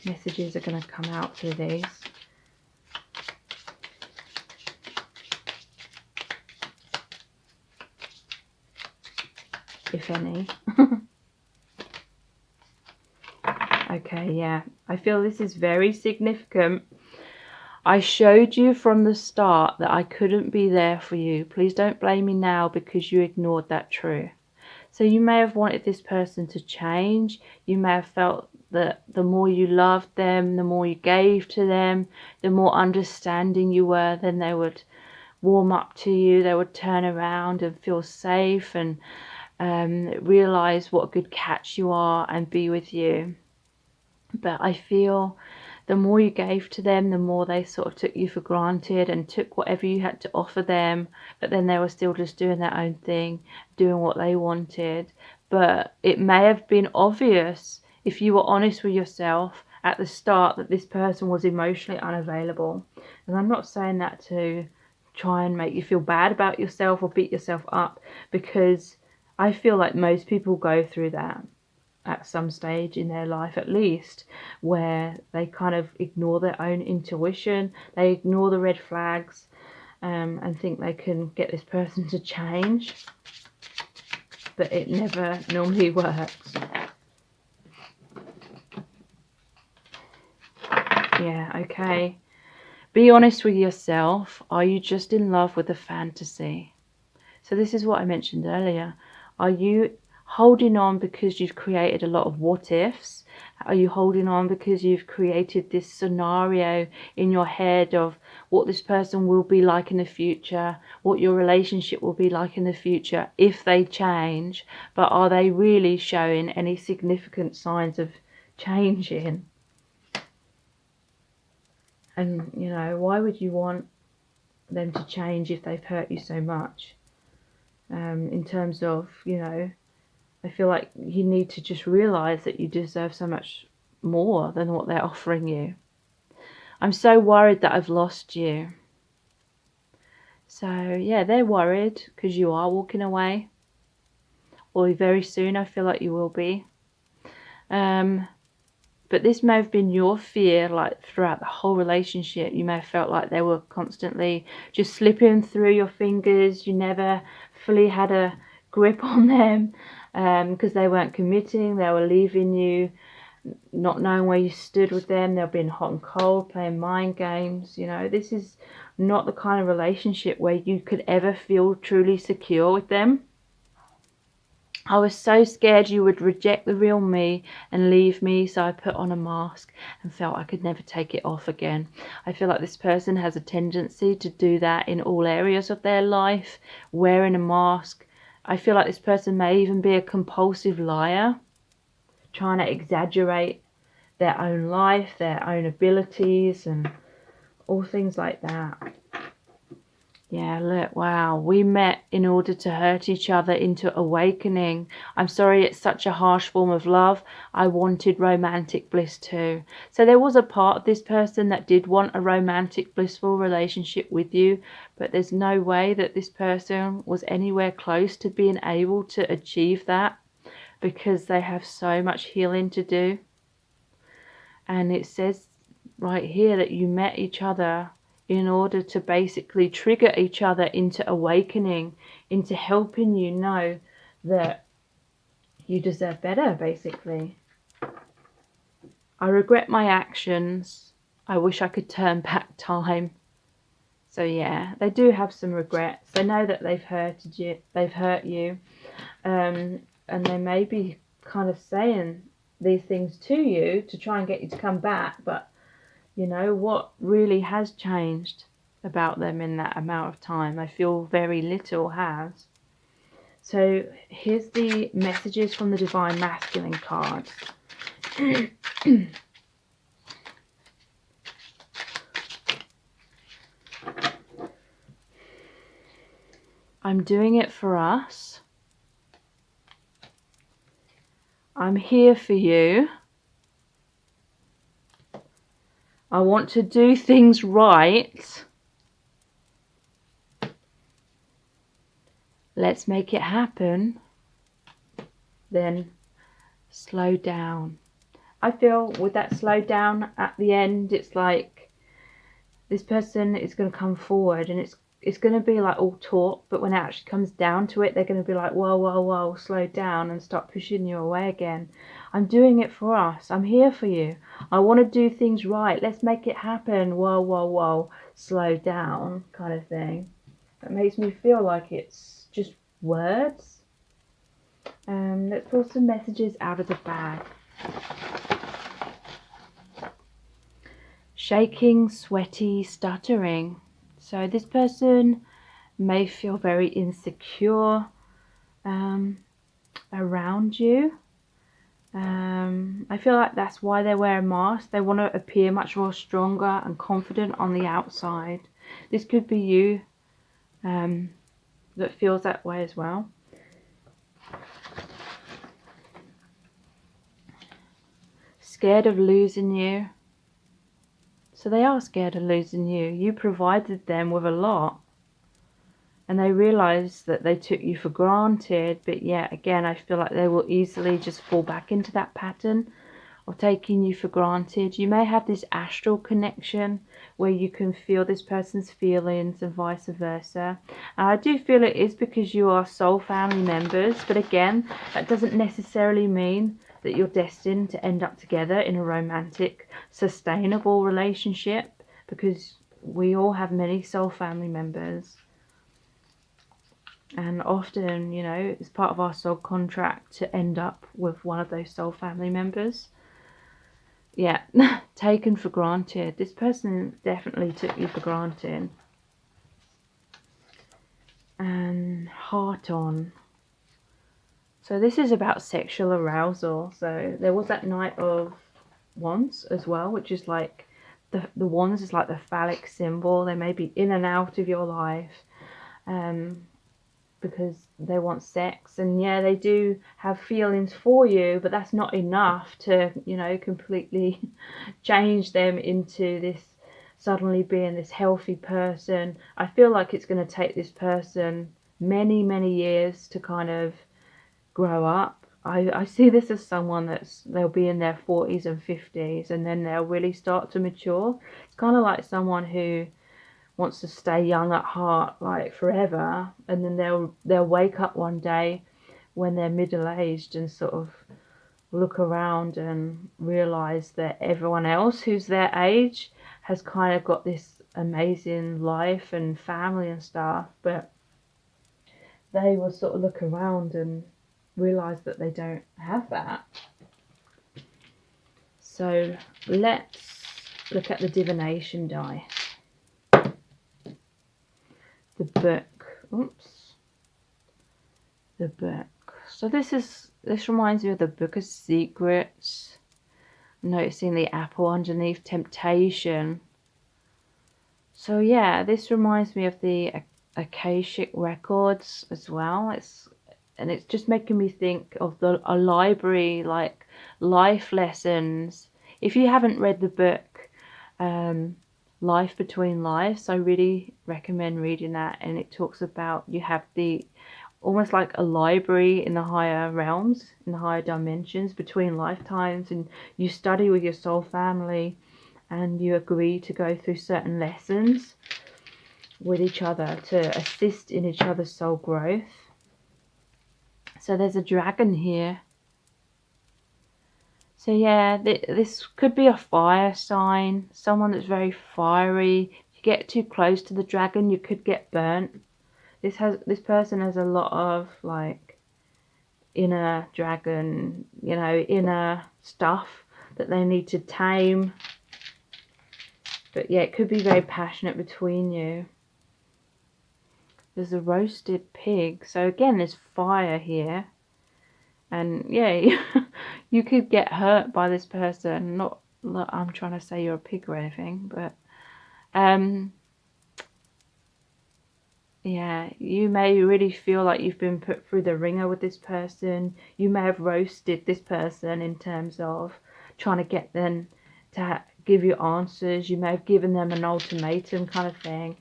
messages are going to come out through these. If any. Okay, yeah. I feel this is very significant. I showed you from the start that I couldn't be there for you. Please don't blame me now because you ignored that truth. So you may have wanted this person to change. You may have felt that the more you loved them, the more you gave to them, the more understanding you were, then they would warm up to you. They would turn around and feel safe and realize what a good catch you are and be with you. But I feel the more you gave to them, the more they sort of took you for granted and took whatever you had to offer them, but then they were still just doing their own thing, doing what they wanted. But it may have been obvious if you were honest with yourself at the start that this person was emotionally unavailable. And I'm not saying that to try and make you feel bad about yourself or beat yourself up, because I feel like most people go through that at some stage in their life, at least, where they kind of ignore their own intuition, they ignore the red flags, and think they can get this person to change, but it never normally works. Yeah, okay. Be honest with yourself. Are you just in love with a fantasy? So this is what I mentioned earlier. Are you holding on because you've created a lot of what ifs? Are you holding on because you've created this scenario in your head of what this person will be like in the future, what your relationship will be like in the future if they change, but are they really showing any significant signs of changing? And, you know, why would you want them to change if they've hurt you so much? In terms of, you know, I feel like you need to just realize that you deserve so much more than what they're offering you. I'm so worried that I've lost you. So yeah, they're worried because you are walking away, or very soon I feel like you will be. But this may have been your fear, like throughout the whole relationship. You may have felt like they were constantly just slipping through your fingers. You never fully had a grip on them because they weren't committing. They were leaving you, not knowing where you stood with them. They were being hot and cold, playing mind games. You know, this is not the kind of relationship where you could ever feel truly secure with them. I was so scared you would reject the real me and leave me, so I put on a mask and felt I could never take it off again. I feel like this person has a tendency to do that in all areas of their life, wearing a mask. I feel like this person may even be a compulsive liar, trying to exaggerate their own life, their own abilities, and all things like that. Yeah, look, wow. We met in order to hurt each other into awakening. I'm sorry it's such a harsh form of love. I wanted romantic bliss too. So there was a part of this person that did want a romantic, blissful relationship with you, but there's no way that this person was anywhere close to being able to achieve that because they have so much healing to do. And it says right here that you met each other in order to basically trigger each other into awakening, into helping you know that you deserve better, basically. I regret my actions. I wish I could turn back time. So yeah, they do have some regrets. They know that they've hurt you, and they may be kind of saying these things to you to try and get you to come back, but you know, what really has changed about them in that amount of time? I feel very little has. So here's the messages from the Divine Masculine card. I'm doing it for us. I'm here for you. I want to do things right. Let's make it happen. Then slow down. I feel with that slow down at the end, it's like this person is going to come forward and it's going to be like all talk, but when it actually comes down to it, they're going to be like, whoa, whoa, whoa, slow down and start pushing you away again. I'm doing it for us. I'm here for you. I want to do things right. Let's make it happen. Whoa, whoa, whoa, slow down kind of thing. That makes me feel like it's just words. Let's pull some messages out of the bag. Shaking, sweaty, stuttering. So this person may feel very insecure around you. I feel like that's why they wear a mask. They want to appear much more stronger and confident on the outside. This could be you that feels that way as well. Scared of losing you. So they are scared of losing you. You provided them with a lot. And they realise that they took you for granted. But yet again, I feel like they will easily just fall back into that pattern of taking you for granted. You may have this astral connection where you can feel this person's feelings and vice versa. And I do feel it is because you are soul family members. But again, that doesn't necessarily mean that you're destined to end up together in a romantic, sustainable relationship, because we all have many soul family members. And often, you know, it's part of our soul contract to end up with one of those soul family members. Yeah, taken for granted. This person definitely took you for granted. And heart on. So this is about sexual arousal. So there was that Knight of Wands as well, which is like the wands is like the phallic symbol. They may be in and out of your life because they want sex, and yeah, they do have feelings for you, but that's not enough to, you know, completely change them into this suddenly being this healthy person. I feel like it's going to take this person many years to kind of grow up. I see this as someone they'll be in their 40s and 50s and then they'll really start to mature. It's kind of like someone who wants to stay young at heart like forever, and then they'll wake up one day when they're middle-aged and sort of look around and realize that everyone else who's their age has kind of got this amazing life and family and stuff, but they will sort of look around and realize that they don't have that. So let's look at the divination die. The book. Oops. The book. So this reminds me of the Book of Secrets. I'm noticing the apple underneath, temptation. So yeah, this reminds me of the Akashic records as well. It's just making me think of a library, like life lessons. If you haven't read the book, Life Between Lives, I really recommend reading that. And it talks about, you have almost like a library in the higher realms, in the higher dimensions between lifetimes, and you study with your soul family and you agree to go through certain lessons with each other to assist in each other's soul growth. So there's a dragon here. So yeah, this could be a fire sign, someone that's very fiery. If you get too close to the dragon, you could get burnt. This person has a lot of like inner dragon, inner stuff that they need to tame. But yeah, it could be very passionate between you. There's a roasted pig. So again, there's fire here. And yeah, you could get hurt by this person. Not I'm trying to say you're a pig or anything, but yeah, you may really feel like you've been put through the ringer with this person. You may have roasted this person in terms of trying to get them to give you answers. You may have given them an ultimatum kind of thing.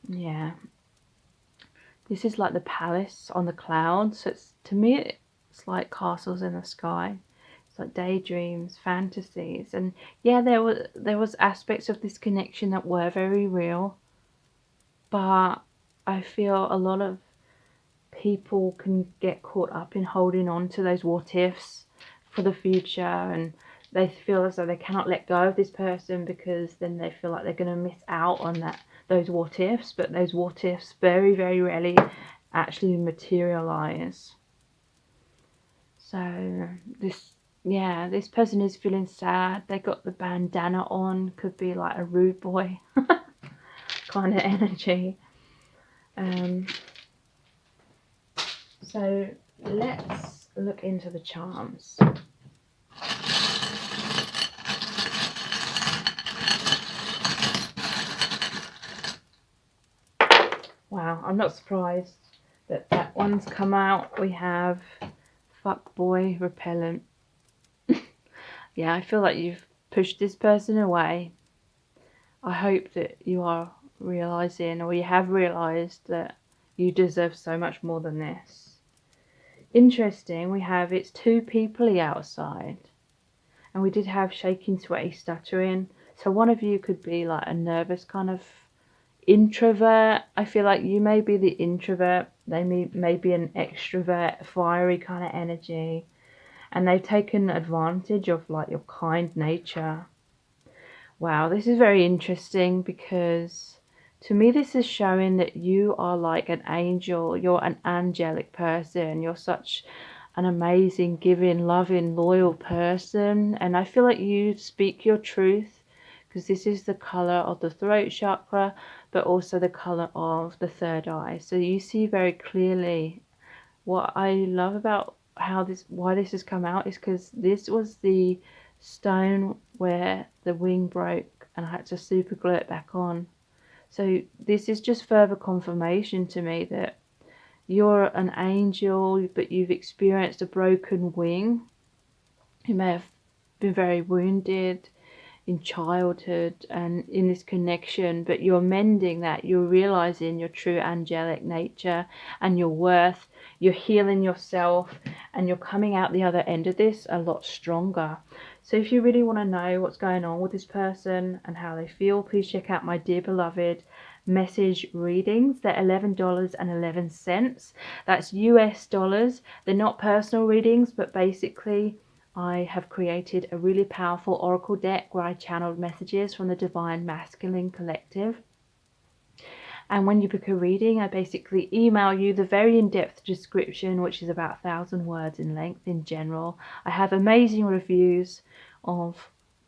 Yeah. This is like the palace on the clouds. So to me, it's like castles in the sky. It's like daydreams, fantasies. And yeah, there was aspects of this connection that were very real. But I feel a lot of people can get caught up in holding on to those what ifs for the future, and they feel as though they cannot let go of this person because then they feel like they're going to miss out on those what ifs. But those what ifs very, very rarely actually materialize. So this person is feeling sad. They got the bandana on, could be like a rude boy kind of energy. So let's look into the charms. Wow, I'm not surprised that one's come out. We have fuckboy repellent. Yeah, I feel like you've pushed this person away. I hope that you are realising, or you have realised, that you deserve so much more than this. Interesting, we have it's too peoply outside. And we did have shaking, sweaty, stuttering. So one of you could be like a nervous kind of introvert. I feel like you may be the introvert. They may be an extrovert, fiery kind of energy. And they've taken advantage of like your kind nature. Wow, this is very interesting because to me this is showing that you are like an angel. You're an angelic person. You're such an amazing, giving, loving, loyal person. And I feel like you speak your truth because this is the color of the throat chakra, but also the color of the third eye. So you see very clearly. What I love about why this has come out is because this was the stone where the wing broke and I had to super glue it back on. So this is just further confirmation to me that you're an angel, but you've experienced a broken wing. You may have been very wounded in childhood and in this connection, but you're mending that. You're realizing your true angelic nature and your worth. You're healing yourself and you're coming out the other end of this a lot stronger. So if you really want to know what's going on with this person and how they feel, please check out my Dear Beloved message readings. They're $11.11. That's US dollars. They're not personal readings, but basically I have created a really powerful oracle deck where I channeled messages from the Divine Masculine Collective. And when you book a reading, I basically email you the very in-depth description, which is about 1,000 words in length in general. I have amazing reviews of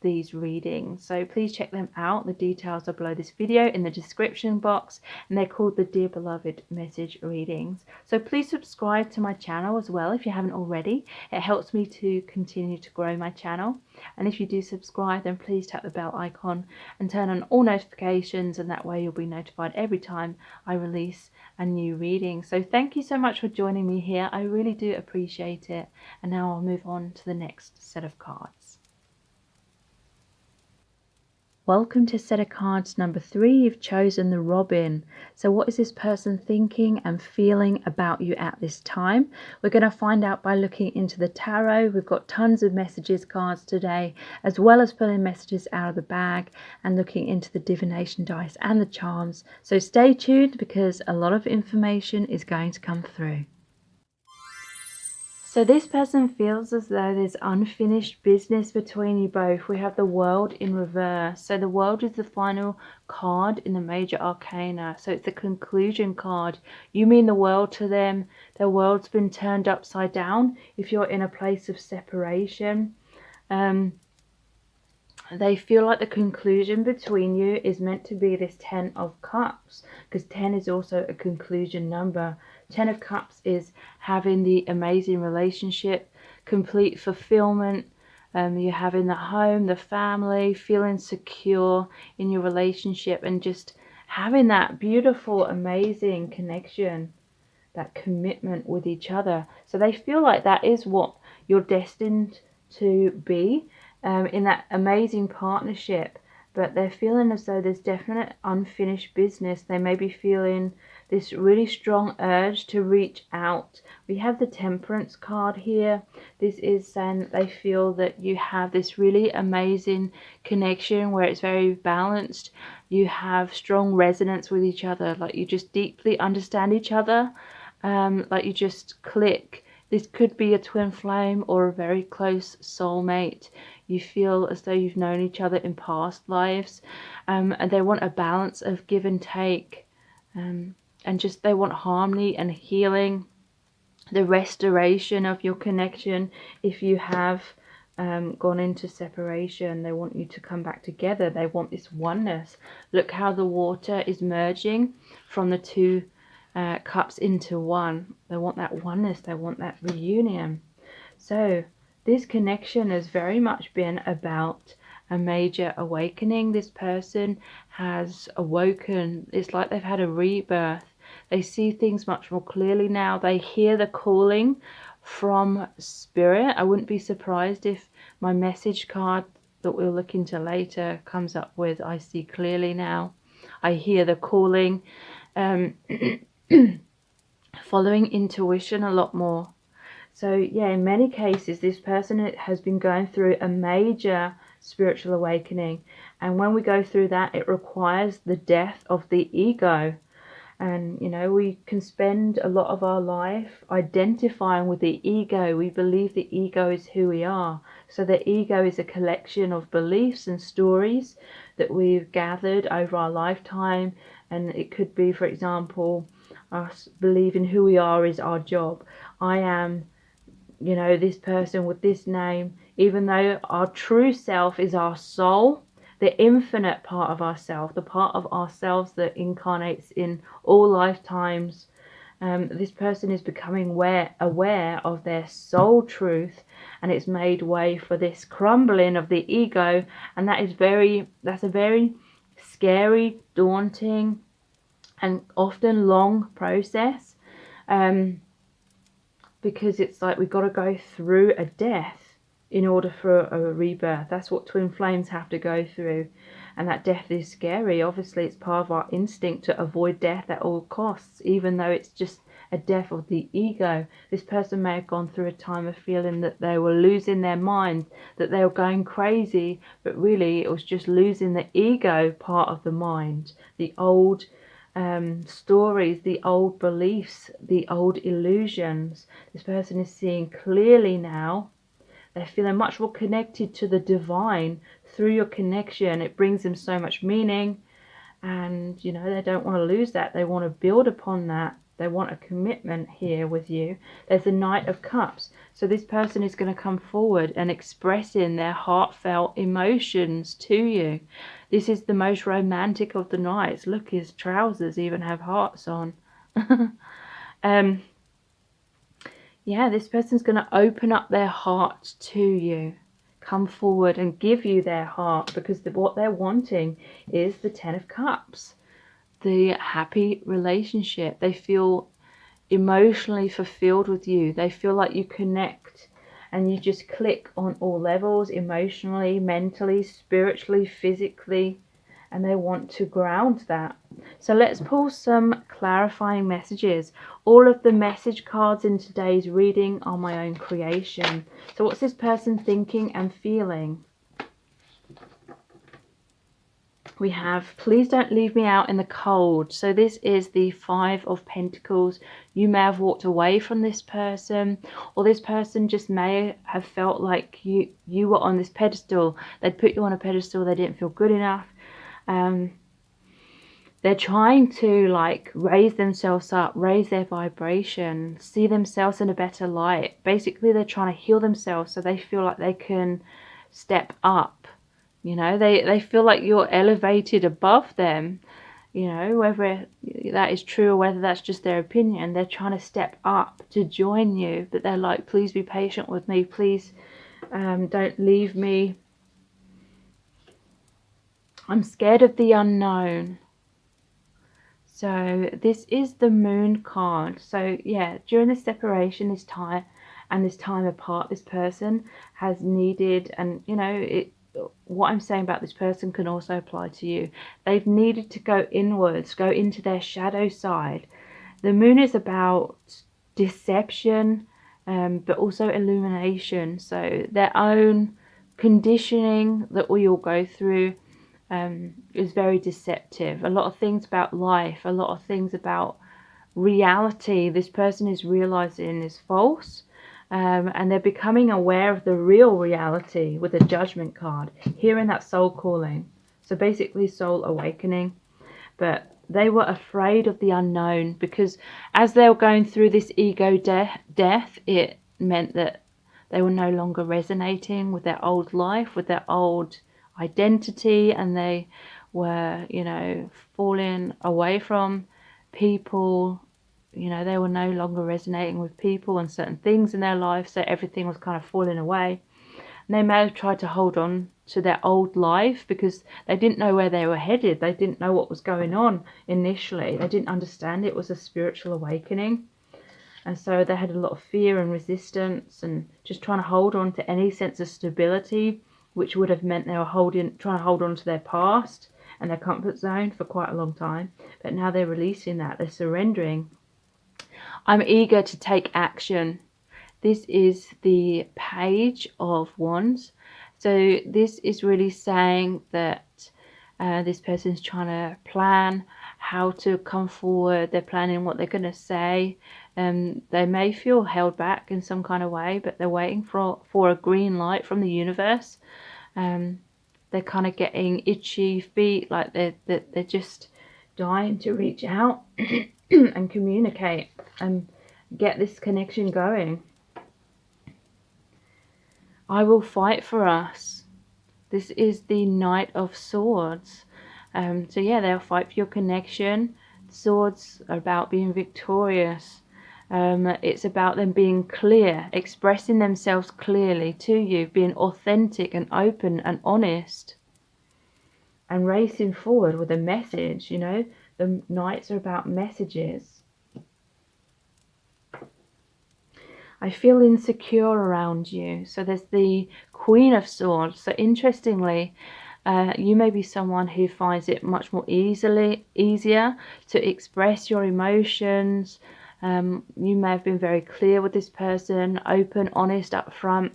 these readings, so please check them out. The details are below this video in the description box, and they're called the Dear Beloved Message Readings. So please subscribe to my channel as well if you haven't already. It helps me to continue to grow my channel. And if you do subscribe, then please tap the bell icon and turn on all notifications, and that way you'll be notified every time I release a new reading. So thank you so much for joining me here. I really do appreciate it. And now I'll move on to the next set of cards. Welcome to set of cards number 3. You've chosen the Robin. So what is this person thinking and feeling about you at this time? We're going to find out by looking into the tarot. We've got tons of messages cards today, as well as pulling messages out of the bag and looking into the divination dice and the charms. So stay tuned because a lot of information is going to come through. So this person feels as though there's unfinished business between you both. We have the World in reverse. So the World is the final card in the major arcana. So it's the conclusion card. You mean the world to them. Their world's been turned upside down if you're in a place of separation. They feel like the conclusion between you is meant to be this 10 of Cups, because 10 is also a conclusion number. 10 of Cups is having the amazing relationship, complete fulfillment. You're having the home, the family, feeling secure in your relationship, and just having that beautiful, amazing connection, that commitment with each other. So they feel like that is what you're destined to be. In that amazing partnership, but they're feeling as though there's definite unfinished business. They may be feeling this really strong urge to reach out. We have the Temperance card here. This is saying that they feel that you have this really amazing connection where it's very balanced. You have strong resonance with each other, like you just deeply understand each other, like you just click. This could be a twin flame or a very close soulmate. You feel as though you've known each other in past lives, and they want a balance of give and take, and just they want harmony and healing, the restoration of your connection. If you have gone into separation, they want you to come back together. They want this oneness. Look how the water is merging from the two cups into one. They want that oneness. They want that reunion. So this connection has very much been about a major awakening. This person has awoken. It's like they've had a rebirth. They see things much more clearly now. They hear the calling from spirit. I wouldn't be surprised if my message card that we'll look into later comes up with I see clearly now. I hear the calling. Following intuition a lot more. So yeah, in many cases this person has been going through a major spiritual awakening, and when we go through that, it requires the death of the ego. And you know, we can spend a lot of our life identifying with the ego. We believe the ego is who we are. So the ego is a collection of beliefs and stories that we've gathered over our lifetime. And it could be, for example, us believing who we are is our job. I am, you know, this person with this name, even though our true self is our soul, the infinite part of ourself, the part of ourselves that incarnates in all lifetimes. This person is becoming aware of their soul truth, and it's made way for this crumbling of the ego. And that's a very scary, daunting, and often long process, because it's like we've got to go through a death in order for a rebirth. That's what twin flames have to go through, and that death is scary. Obviously it's part of our instinct to avoid death at all costs, even though it's just a death of the ego. This person may have gone through a time of feeling that they were losing their mind, that they were going crazy, but really it was just losing the ego part of the mind, the old stories, the old beliefs, the old illusions. This person is seeing clearly now. They're feeling much more connected to the divine through your connection. It brings them so much meaning. And, you know, they don't want to lose that. They want to build upon that. They want a commitment here with you. There's the Knight of Cups. So this person is going to come forward and expressing their heartfelt emotions to you. This is the most romantic of the nights. Look, his trousers even have hearts on. Yeah, this person's going to open up their heart to you. Come forward and give you their heart, because what they're wanting is the Ten of Cups, the happy relationship. They feel emotionally fulfilled with you. They feel like you connect and you just click on all levels, emotionally, mentally, spiritually, physically, and they want to ground that. So let's pull some clarifying messages. All of the message cards in today's reading are my own creation. So what's this person thinking and feeling? We have, please don't leave me out in the cold. So this is the Five of Pentacles. You may have walked away from this person, or this person just may have felt like you were on this pedestal. They'd put you on a pedestal. They didn't feel good enough. They're trying to like raise themselves up, raise their vibration, see themselves in a better light. Basically, they're trying to heal themselves so they feel like they can step up. You know, they feel like you're elevated above them. You know, whether that is true or whether that's just their opinion, they're trying to step up to join you. But they're like, please be patient with me. Please don't leave me. I'm scared of the unknown. So this is the Moon card. So yeah, during this separation, this time apart, this person has needed, and you know, what I'm saying about this person can also apply to you. They've needed to go inwards, go into their shadow side. The Moon is about deception, but also illumination. So their own conditioning that we all go through is very deceptive. A lot of things about life, a lot of things about reality, this person is realizing is false. And they're becoming aware of the real reality with a Judgment card, hearing that soul calling. So basically soul awakening. But they were afraid of the unknown, because as they were going through this ego death, it meant that they were no longer resonating with their old life, with their old identity, and they were, you know, falling away from people. You know, they were no longer resonating with people and certain things in their life, so everything was kind of falling away. And they may have tried to hold on to their old life because they didn't know where they were headed. They didn't know what was going on initially. They didn't understand it was a spiritual awakening. And so they had a lot of fear and resistance and just trying to hold on to any sense of stability, which would have meant they were trying to hold on to their past and their comfort zone for quite a long time. But now they're releasing that. They're surrendering. I'm eager to take action. This is the Page of Wands. So this is really saying that this person's trying to plan how to come forward. They're planning what they're going to say. They may feel held back in some kind of way, but they're waiting for a green light from the universe. They're kind of getting itchy feet, like they're just dying to reach out and communicate and get this connection going. I will fight for us. This is the Knight of Swords. So yeah, they'll fight for your connection. Swords are about being victorious. It's about them being clear, expressing themselves clearly to you, being authentic and open and honest, and racing forward with a message. You know, the Knights are about messages. I feel insecure around you. So there's the Queen of Swords. So interestingly, you may be someone who finds it much more easier to express your emotions. You may have been very clear with this person, open, honest, upfront,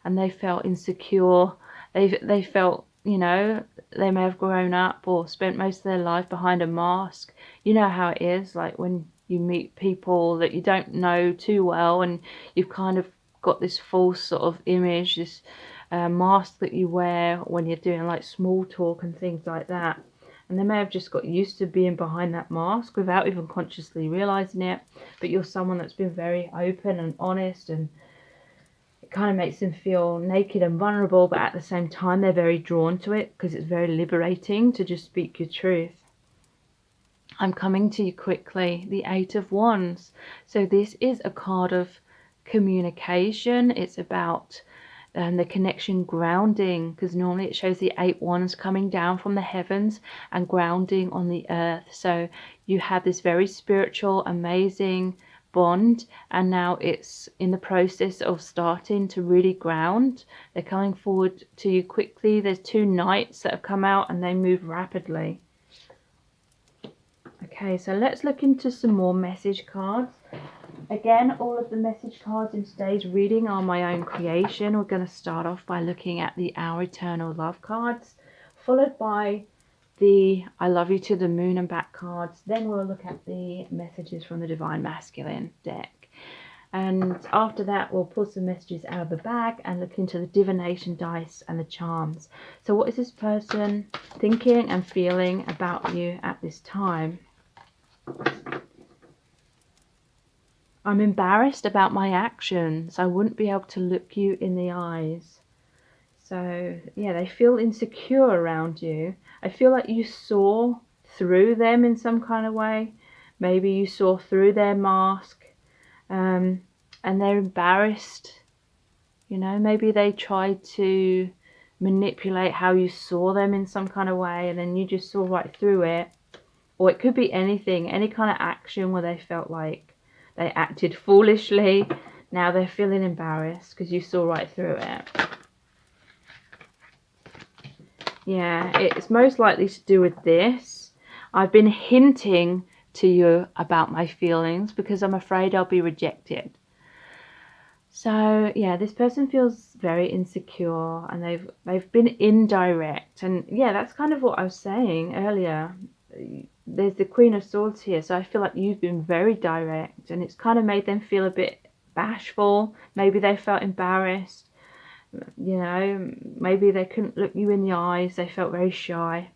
and they felt insecure. They felt, you know, they may have grown up or spent most of their life behind a mask. You know how it is, like when you meet people that you don't know too well, and you've kind of got this false sort of image, this mask that you wear when you're doing like small talk and things like that. And they may have just got used to being behind that mask without even consciously realizing it. But you're someone that's been very open and honest, and it kind of makes them feel naked and vulnerable, but at the same time they're very drawn to it because it's very liberating to just speak your truth. I'm coming to you quickly, the Eight of Wands. So this is a card of communication. It's about the connection grounding, because normally it shows the 8 wands coming down from the heavens and grounding on the earth. So you have this very spiritual, amazing bond, and now it's in the process of starting to really ground. They're coming forward to you quickly. There's 2 knights that have come out and they move rapidly. Okay, so let's look into some more message cards. Again, all of the message cards in today's reading are my own creation. We're going to start off by looking at the Our Eternal Love cards, followed by the I Love You to the Moon and Back cards. Then we'll look at the messages from the Divine Masculine deck. And after that, we'll pull some messages out of the bag and look into the divination dice and the charms. So what is this person thinking and feeling about you at this time? I'm embarrassed about my actions. I wouldn't be able to look you in the eyes. So, yeah, they feel insecure around you. I feel like you saw through them in some kind of way. Maybe you saw through their mask, and they're embarrassed. You know, maybe they tried to manipulate how you saw them in some kind of way, and then you just saw right through it. Or it could be anything, any kind of action where they felt like they acted foolishly. Now they're feeling embarrassed because you saw right through it. Yeah, it's most likely to do with this. I've been hinting to you about my feelings because I'm afraid I'll be rejected. So yeah, this person feels very insecure, and they've been indirect. And yeah, that's kind of what I was saying earlier. There's the Queen of Swords here, so I feel like you've been very direct, and it's kind of made them feel a bit bashful. Maybe they felt embarrassed, you know, maybe they couldn't look you in the eyes, they felt very shy.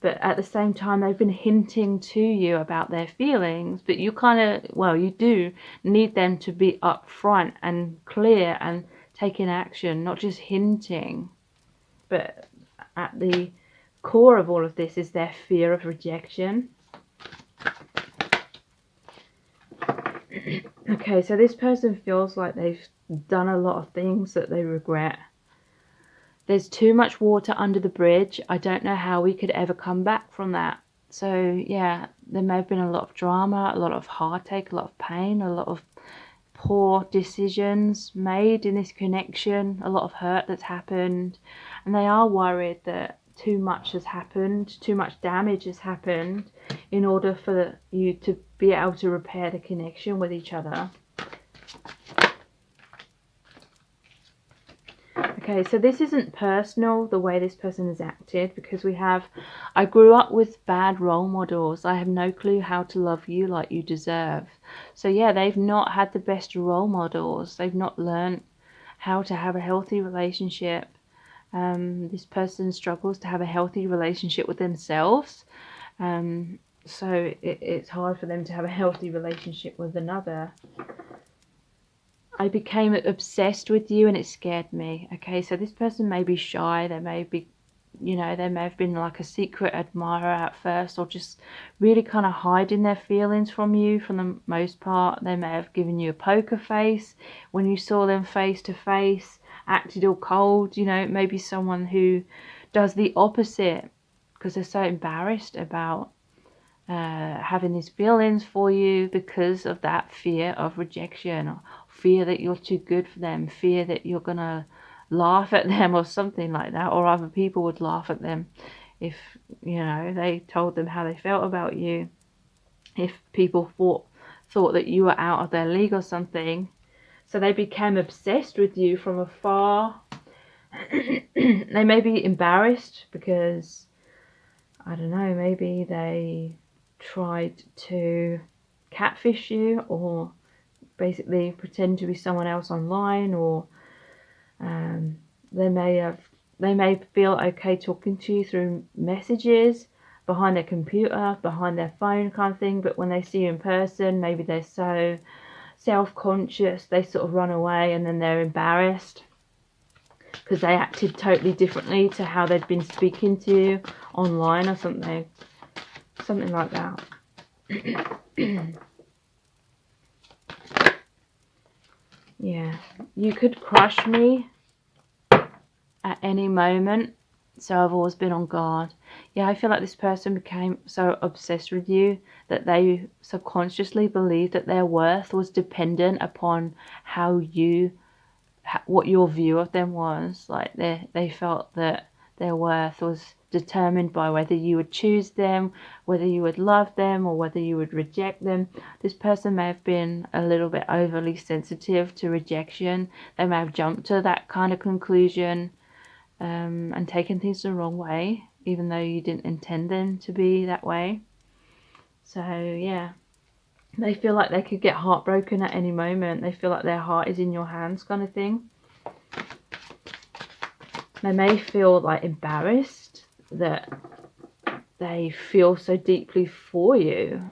But at the same time, they've been hinting to you about their feelings, but you kind of, well, you do need them to be upfront and clear and taking action, not just hinting. But at the core of all of this is their fear of rejection. Okay, so this person feels like they've done a lot of things that they regret. There's too much water under the bridge. I don't know how we could ever come back from that. So yeah, there may have been a lot of drama, a lot of heartache, a lot of pain, a lot of poor decisions made in this connection, a lot of hurt that's happened. And they are worried that too much has happened, too much damage has happened in order for you to be able to repair the connection with each other. Okay, so this isn't personal, the way this person has acted, because we have, I grew up with bad role models. I have no clue how to love you like you deserve. So yeah, they've not had the best role models. They've not learned how to have a healthy relationship. This person struggles to have a healthy relationship with themselves. So it's hard for them to have a healthy relationship with another. I became obsessed with you and it scared me. Okay, so this person may be shy. They may be, you know, they may have been like a secret admirer at first, or just really kind of hiding their feelings from you for the most part. They may have given you a poker face when you saw them face to face, acted all cold. You know, maybe someone who does the opposite because they're so embarrassed about having these feelings for you because of that fear of rejection, or fear that you're too good for them, fear that you're gonna laugh at them or something like that, or other people would laugh at them if, you know, they told them how they felt about you, if people thought that you were out of their league or something. So they became obsessed with you from afar. They may be embarrassed because, I don't know, maybe they tried to catfish you, or basically pretend to be someone else online, or they may feel okay talking to you through messages, behind their computer, behind their phone kind of thing, but when they see you in person, maybe they're so self-conscious, they sort of run away, and then they're embarrassed because they acted totally differently to how they'd been speaking to you online or something like that. Yeah, you could crush me at any moment, so I've always been on guard. Yeah, I feel like this person became so obsessed with you that they subconsciously believed that their worth was dependent upon what your view of them was. Like they felt that their worth was determined by whether you would choose them, whether you would love them, or whether you would reject them. This person may have been a little bit overly sensitive to rejection. They may have jumped to that kind of conclusion and taken things the wrong way, even though you didn't intend them to be that way. So yeah, they feel like they could get heartbroken at any moment. They feel like their heart is in your hands kind of thing. They may feel like embarrassed that they feel so deeply for you,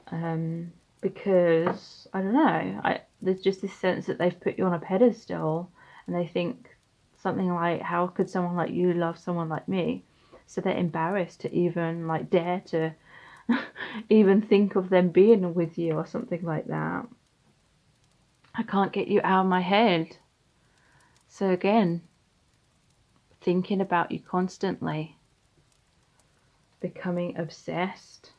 because I don't know, there's just this sense that they've put you on a pedestal, and they think something like, how could someone like you love someone like me? So they're embarrassed to even like dare to even think of them being with you or something like that. I can't get you out of my head. So again, thinking about you constantly, becoming obsessed.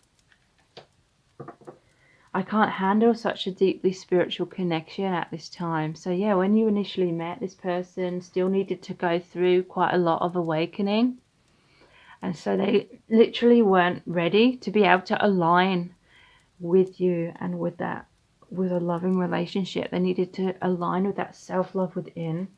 I can't handle such a deeply spiritual connection at this time. So yeah, when you initially met, this person still needed to go through quite a lot of awakening. And so they literally weren't ready to be able to align with you and with a loving relationship. They needed to align with that self-love within.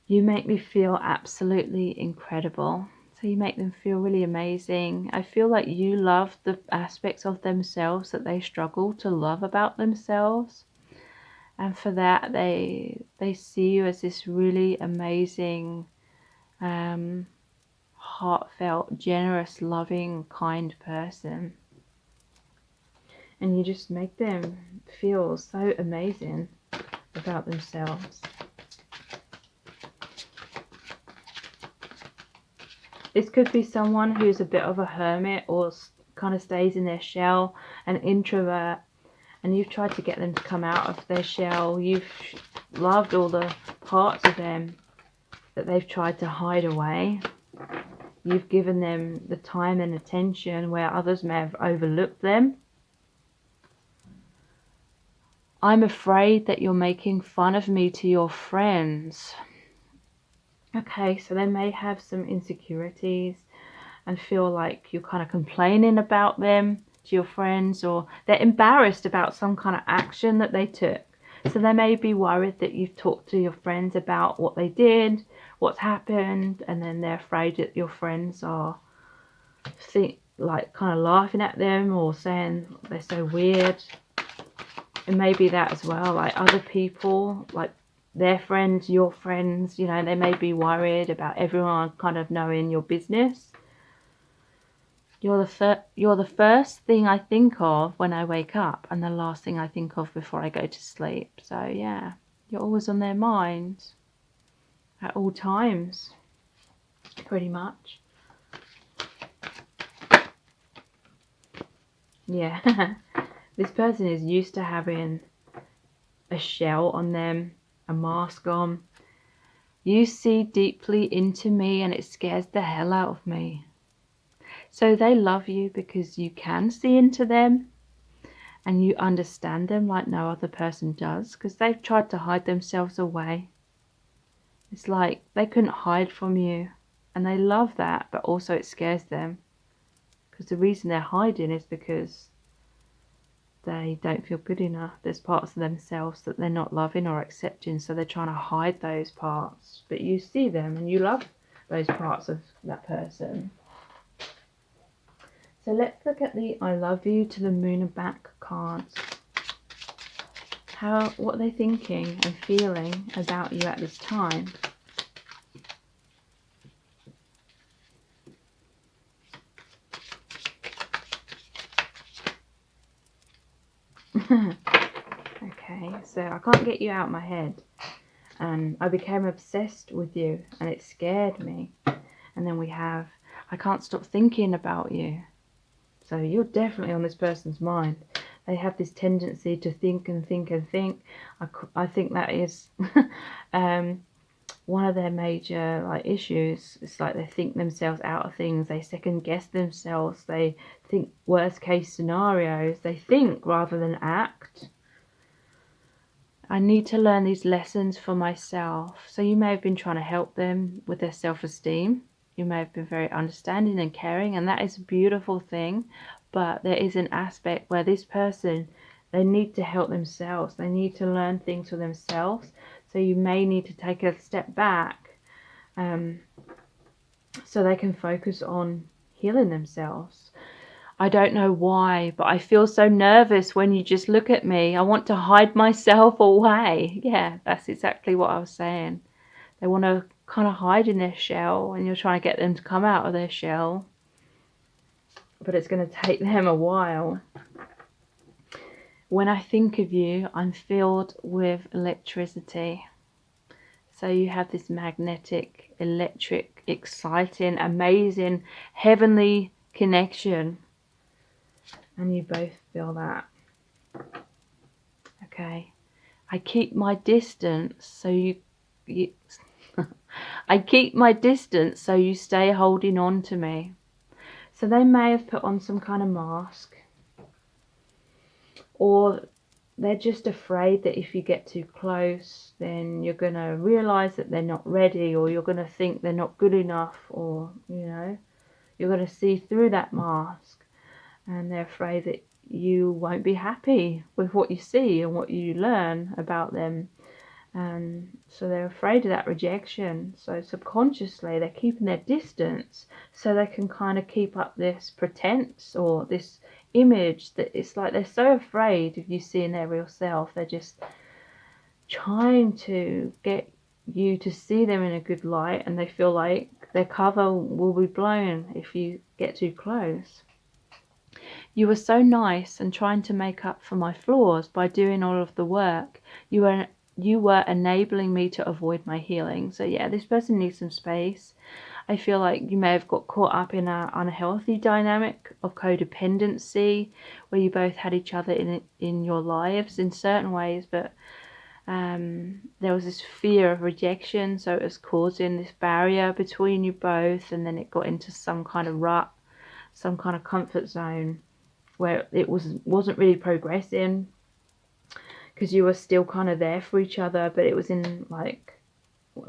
You make me feel absolutely incredible. So you make them feel really amazing. I feel like you love the aspects of themselves that they struggle to love about themselves. And for that, they see you as this really amazing, heartfelt, generous, loving, kind person. And you just make them feel so amazing about themselves. This could be someone who's a bit of a hermit or kind of stays in their shell, an introvert, and you've tried to get them to come out of their shell. You've loved all the parts of them that they've tried to hide away. You've given them the time and attention where others may have overlooked them. I'm afraid that you're making fun of me to your friends. Okay, so they may have some insecurities and feel like you're kind of complaining about them to your friends, or they're embarrassed about some kind of action that they took. So they may be worried that you've talked to your friends about what they did, what's happened, and then they're afraid that your friends are kind of laughing at them or saying they're so weird. It may be that as well, like other people, like their friends, your friends, you know, they may be worried about everyone kind of knowing your business. You're the first thing I think of when I wake up, and the last thing I think of before I go to sleep. So yeah, you're always on their mind at all times, pretty much. Yeah, this person is used to having a shell on them, a mask on. You see deeply into me and it scares the hell out of me. So they love you because you can see into them and you understand them like no other person does, because they've tried to hide themselves away. It's like they couldn't hide from you, and they love that, but also it scares them, because the reason they're hiding is because they don't feel good enough. There's parts of themselves that they're not loving or accepting, so they're trying to hide those parts. But you see them and you love those parts of that person. So let's look at the I love you to the moon and back cards. what are they thinking and feeling about you at this time? Okay, so I can't get you out of my head, and I became obsessed with you, and it scared me. And then we have, I can't stop thinking about you. So you're definitely on this person's mind. They have this tendency to think and think and think. I think that is one of their major issues. It's like they think themselves out of things. They second guess themselves. They think worst case scenarios. They think rather than act. I need to learn these lessons for myself. So you may have been trying to help them with their self-esteem. You may have been very understanding and caring, and that is a beautiful thing. But there is an aspect where this person, they need to help themselves. They need to learn things for themselves. So you may need to take a step back so they can focus on healing themselves. I don't know why, but I feel so nervous when you just look at me. I want to hide myself away. Yeah, that's exactly what I was saying. They want to kind of hide in their shell, and you're trying to get them to come out of their shell. But it's going to take them a while. When I think of you, I'm filled with electricity. So you have this magnetic, electric, exciting, amazing, heavenly connection. And you both feel that. Okay. I keep my distance so you I keep my distance so you stay holding on to me. So they may have put on some kind of mask, or they're just afraid that if you get too close, then you're going to realize that they're not ready, or you're going to think they're not good enough, or you're going to see through that mask, and they're afraid that you won't be happy with what you see and what you learn about them. And so they're afraid of that rejection. So subconsciously they're keeping their distance so they can kind of keep up this pretense or this image that it's like they're so afraid of you seeing their real self. They're just trying to get you to see them in a good light, and they feel like their cover will be blown if you get too close. You were so nice and trying to make up for my flaws by doing all of the work. You were enabling me to avoid my healing. So yeah, this person needs some space. I feel like you may have got caught up in an unhealthy dynamic of codependency where you both had each other in your lives in certain ways, but there was this fear of rejection, so it was causing this barrier between you both, and then it got into some kind of rut, some kind of comfort zone where it wasn't really progressing, because you were still kind of there for each other, but it was in like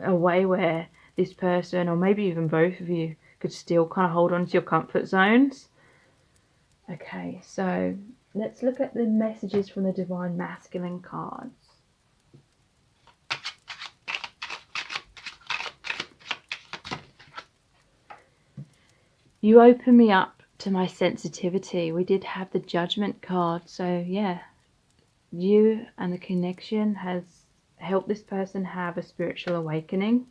a way where this person, or maybe even both of you, could still kind of hold on to your comfort zones. Okay, so let's look at the messages from the Divine Masculine cards. You open me up to my sensitivity. We did have the Judgment card, so yeah, you and the connection has helped this person have a spiritual awakening,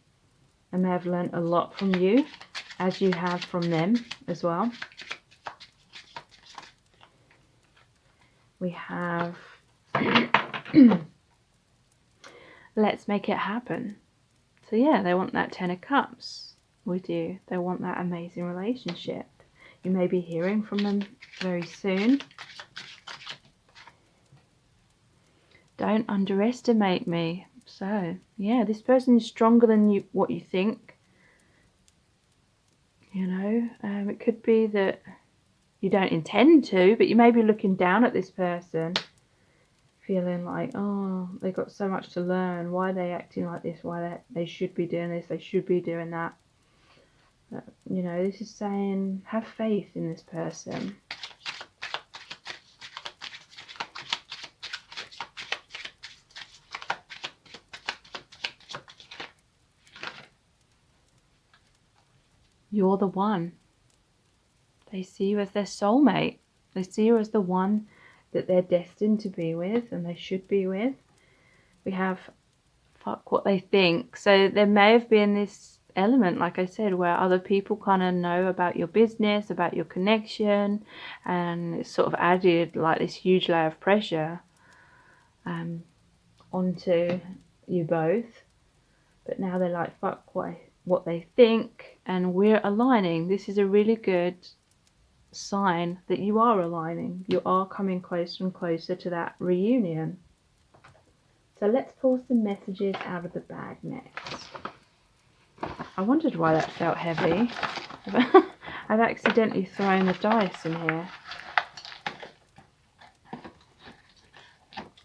and may have learned a lot from you as you have from them as well. We have let's make it happen. So yeah, they want that 10 of Cups with you. They want that amazing relationship. You may be hearing from them very soon. Don't underestimate me. So yeah, this person is stronger than what you think. It could be that you don't intend to, but you may be looking down at this person, feeling like, oh, they've got so much to learn. Why are they acting like this? Why they should be doing this? They should be doing that. But, this is saying, have faith in this person. You're the one. They see you as their soulmate. They see you as the one that they're destined to be with and they should be with. We have fuck what they think. So there may have been this element, like I said, where other people kind of know about your business, about your connection, and it's sort of added like this huge layer of pressure onto you both. But now they're like, fuck what they think, and we're aligning. This is a really good sign that you are aligning. You are coming closer and closer to that reunion. So let's pull some messages out of the bag next. I wondered why that felt heavy. I've accidentally thrown the dice in here.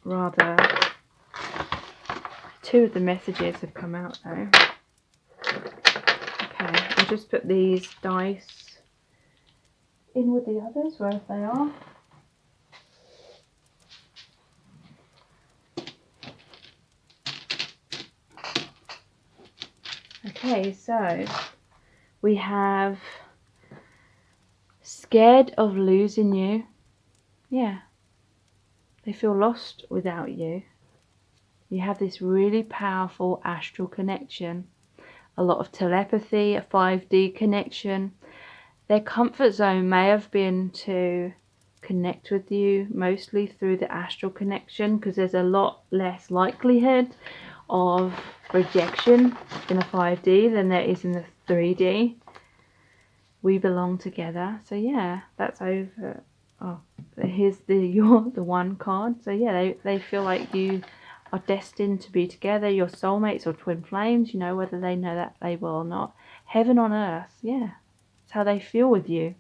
Rather, two of the messages have come out though. Okay, I'll just put these dice in with the others wherever they are. Okay, so we have scared of losing you. Yeah, they feel lost without you. You have this really powerful astral connection, a lot of telepathy, a 5D connection. Their comfort zone may have been to connect with you mostly through the astral connection, because there's a lot less likelihood of rejection in the 5D than there is in the 3D. We belong together. So yeah, that's over. Oh, here's you're the one card. So yeah, they feel like you are destined to be together. You're soulmates or twin flames, you know, whether they know that label or not. Heaven on earth, yeah. That's how they feel with you.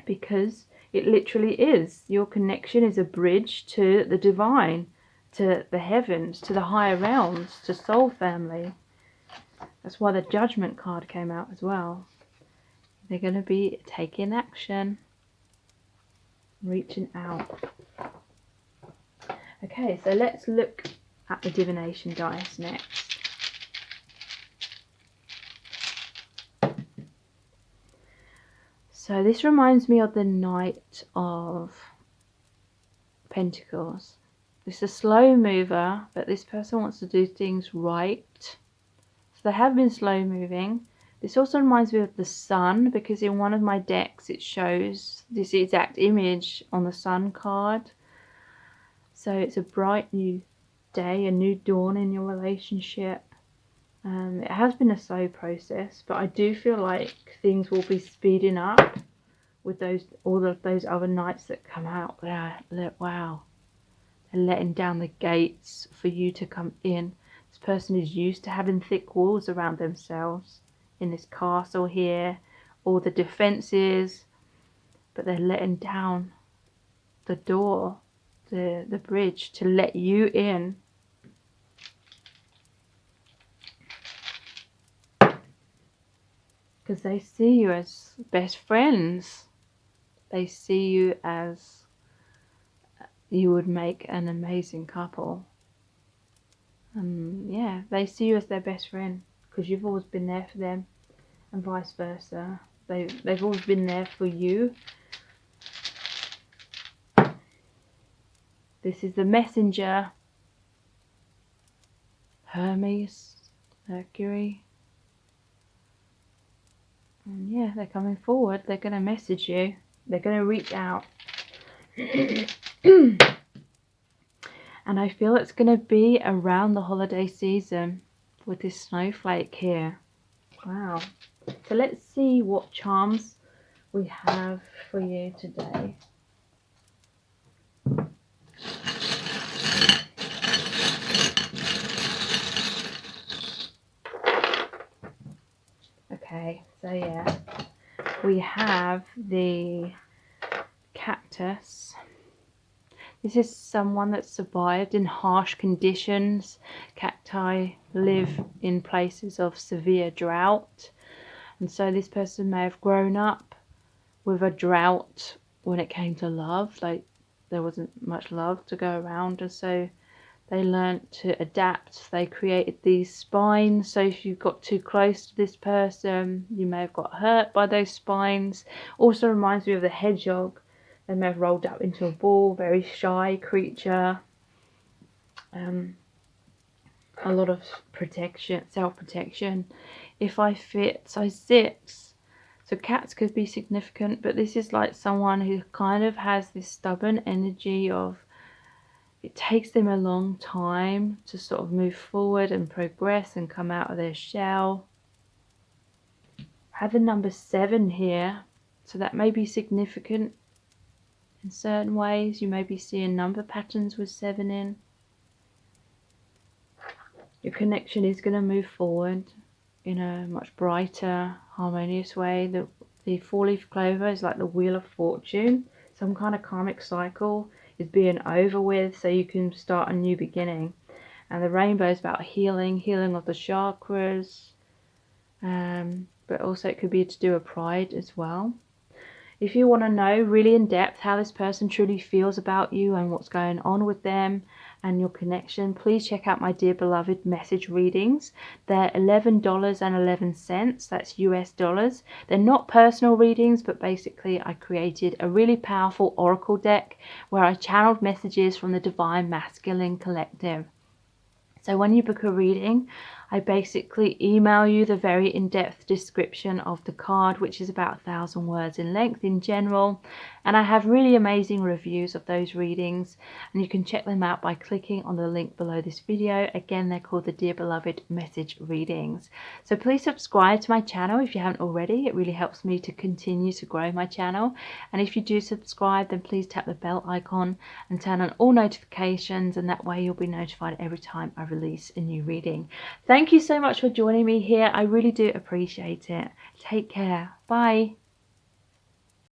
Because it literally is. Your connection is a bridge to the divine, to the heavens, to the higher realms, to soul family. That's why the Judgment card came out as well. They're going to be taking action, reaching out. Okay, so let's look at the divination dice next. So this reminds me of the Knight of Pentacles. It's a slow mover, but this person wants to do things right. So they have been slow moving. This also reminds me of the sun, because in one of my decks it shows this exact image on the sun card. So it's a bright new day, a new dawn in your relationship. It has been a slow process, but I do feel like things will be speeding up with all of those other nights that come out. Wow, they're letting down the gates for you to come in. This person is used to having thick walls around themselves in this castle here, all the defenses, but they're letting down the door, the bridge, to let you in. Because they see you as best friends. They see you as you would make an amazing couple. And yeah, they see you as their best friend, because you've always been there for them, and vice versa. They've always been there for you. This is the messenger. Hermes, Mercury. And yeah, they're coming forward. They're going to message you. They're going to reach out. And I feel it's going to be around the holiday season with this snowflake here. Wow. So let's see what charms we have for you today. Okay, so yeah, we have the cactus. This is someone that's survived in harsh conditions. Cacti live in places of severe drought. And so this person may have grown up with a drought when it came to love. Like, there wasn't much love to go around. And so they learnt to adapt. They created these spines. So if you got too close to this person, you may have got hurt by those spines. Also reminds me of the hedgehog. They may have rolled up into a ball, very shy creature. a lot of protection, self-protection. If I fit size 6, so cats could be significant, but this is like someone who kind of has this stubborn energy of, it takes them a long time to sort of move forward and progress and come out of their shell. I have the number 7 here, so that may be significant in certain ways. You may be seeing number patterns with 7 in. Your connection is going to move forward in a much brighter, harmonious way. The 4-leaf clover is like the wheel of fortune. Some kind of karmic cycle is being over with, so you can start a new beginning. And the rainbow is about healing of the chakras, but also it could be to do with pride as well. If you want to know really in depth how this person truly feels about you and what's going on with them and your connection, please check out my Dear Beloved message readings. They're $11.11. That's US dollars. They're not personal readings, but basically I created a really powerful oracle deck where I channeled messages from the Divine Masculine Collective. So when you book a reading, I basically email you the very in-depth description of the card, which is about 1,000 words in length in general. And I have really amazing reviews of those readings, and you can check them out by clicking on the link below this video. Again, they're called the Dear Beloved message readings. So please subscribe to my channel if you haven't already. It really helps me to continue to grow my channel. And if you do subscribe, then please tap the bell icon and turn on all notifications, and that way you'll be notified every time I release a new reading. Thank you so much for joining me here. I really do appreciate it. Take care. Bye.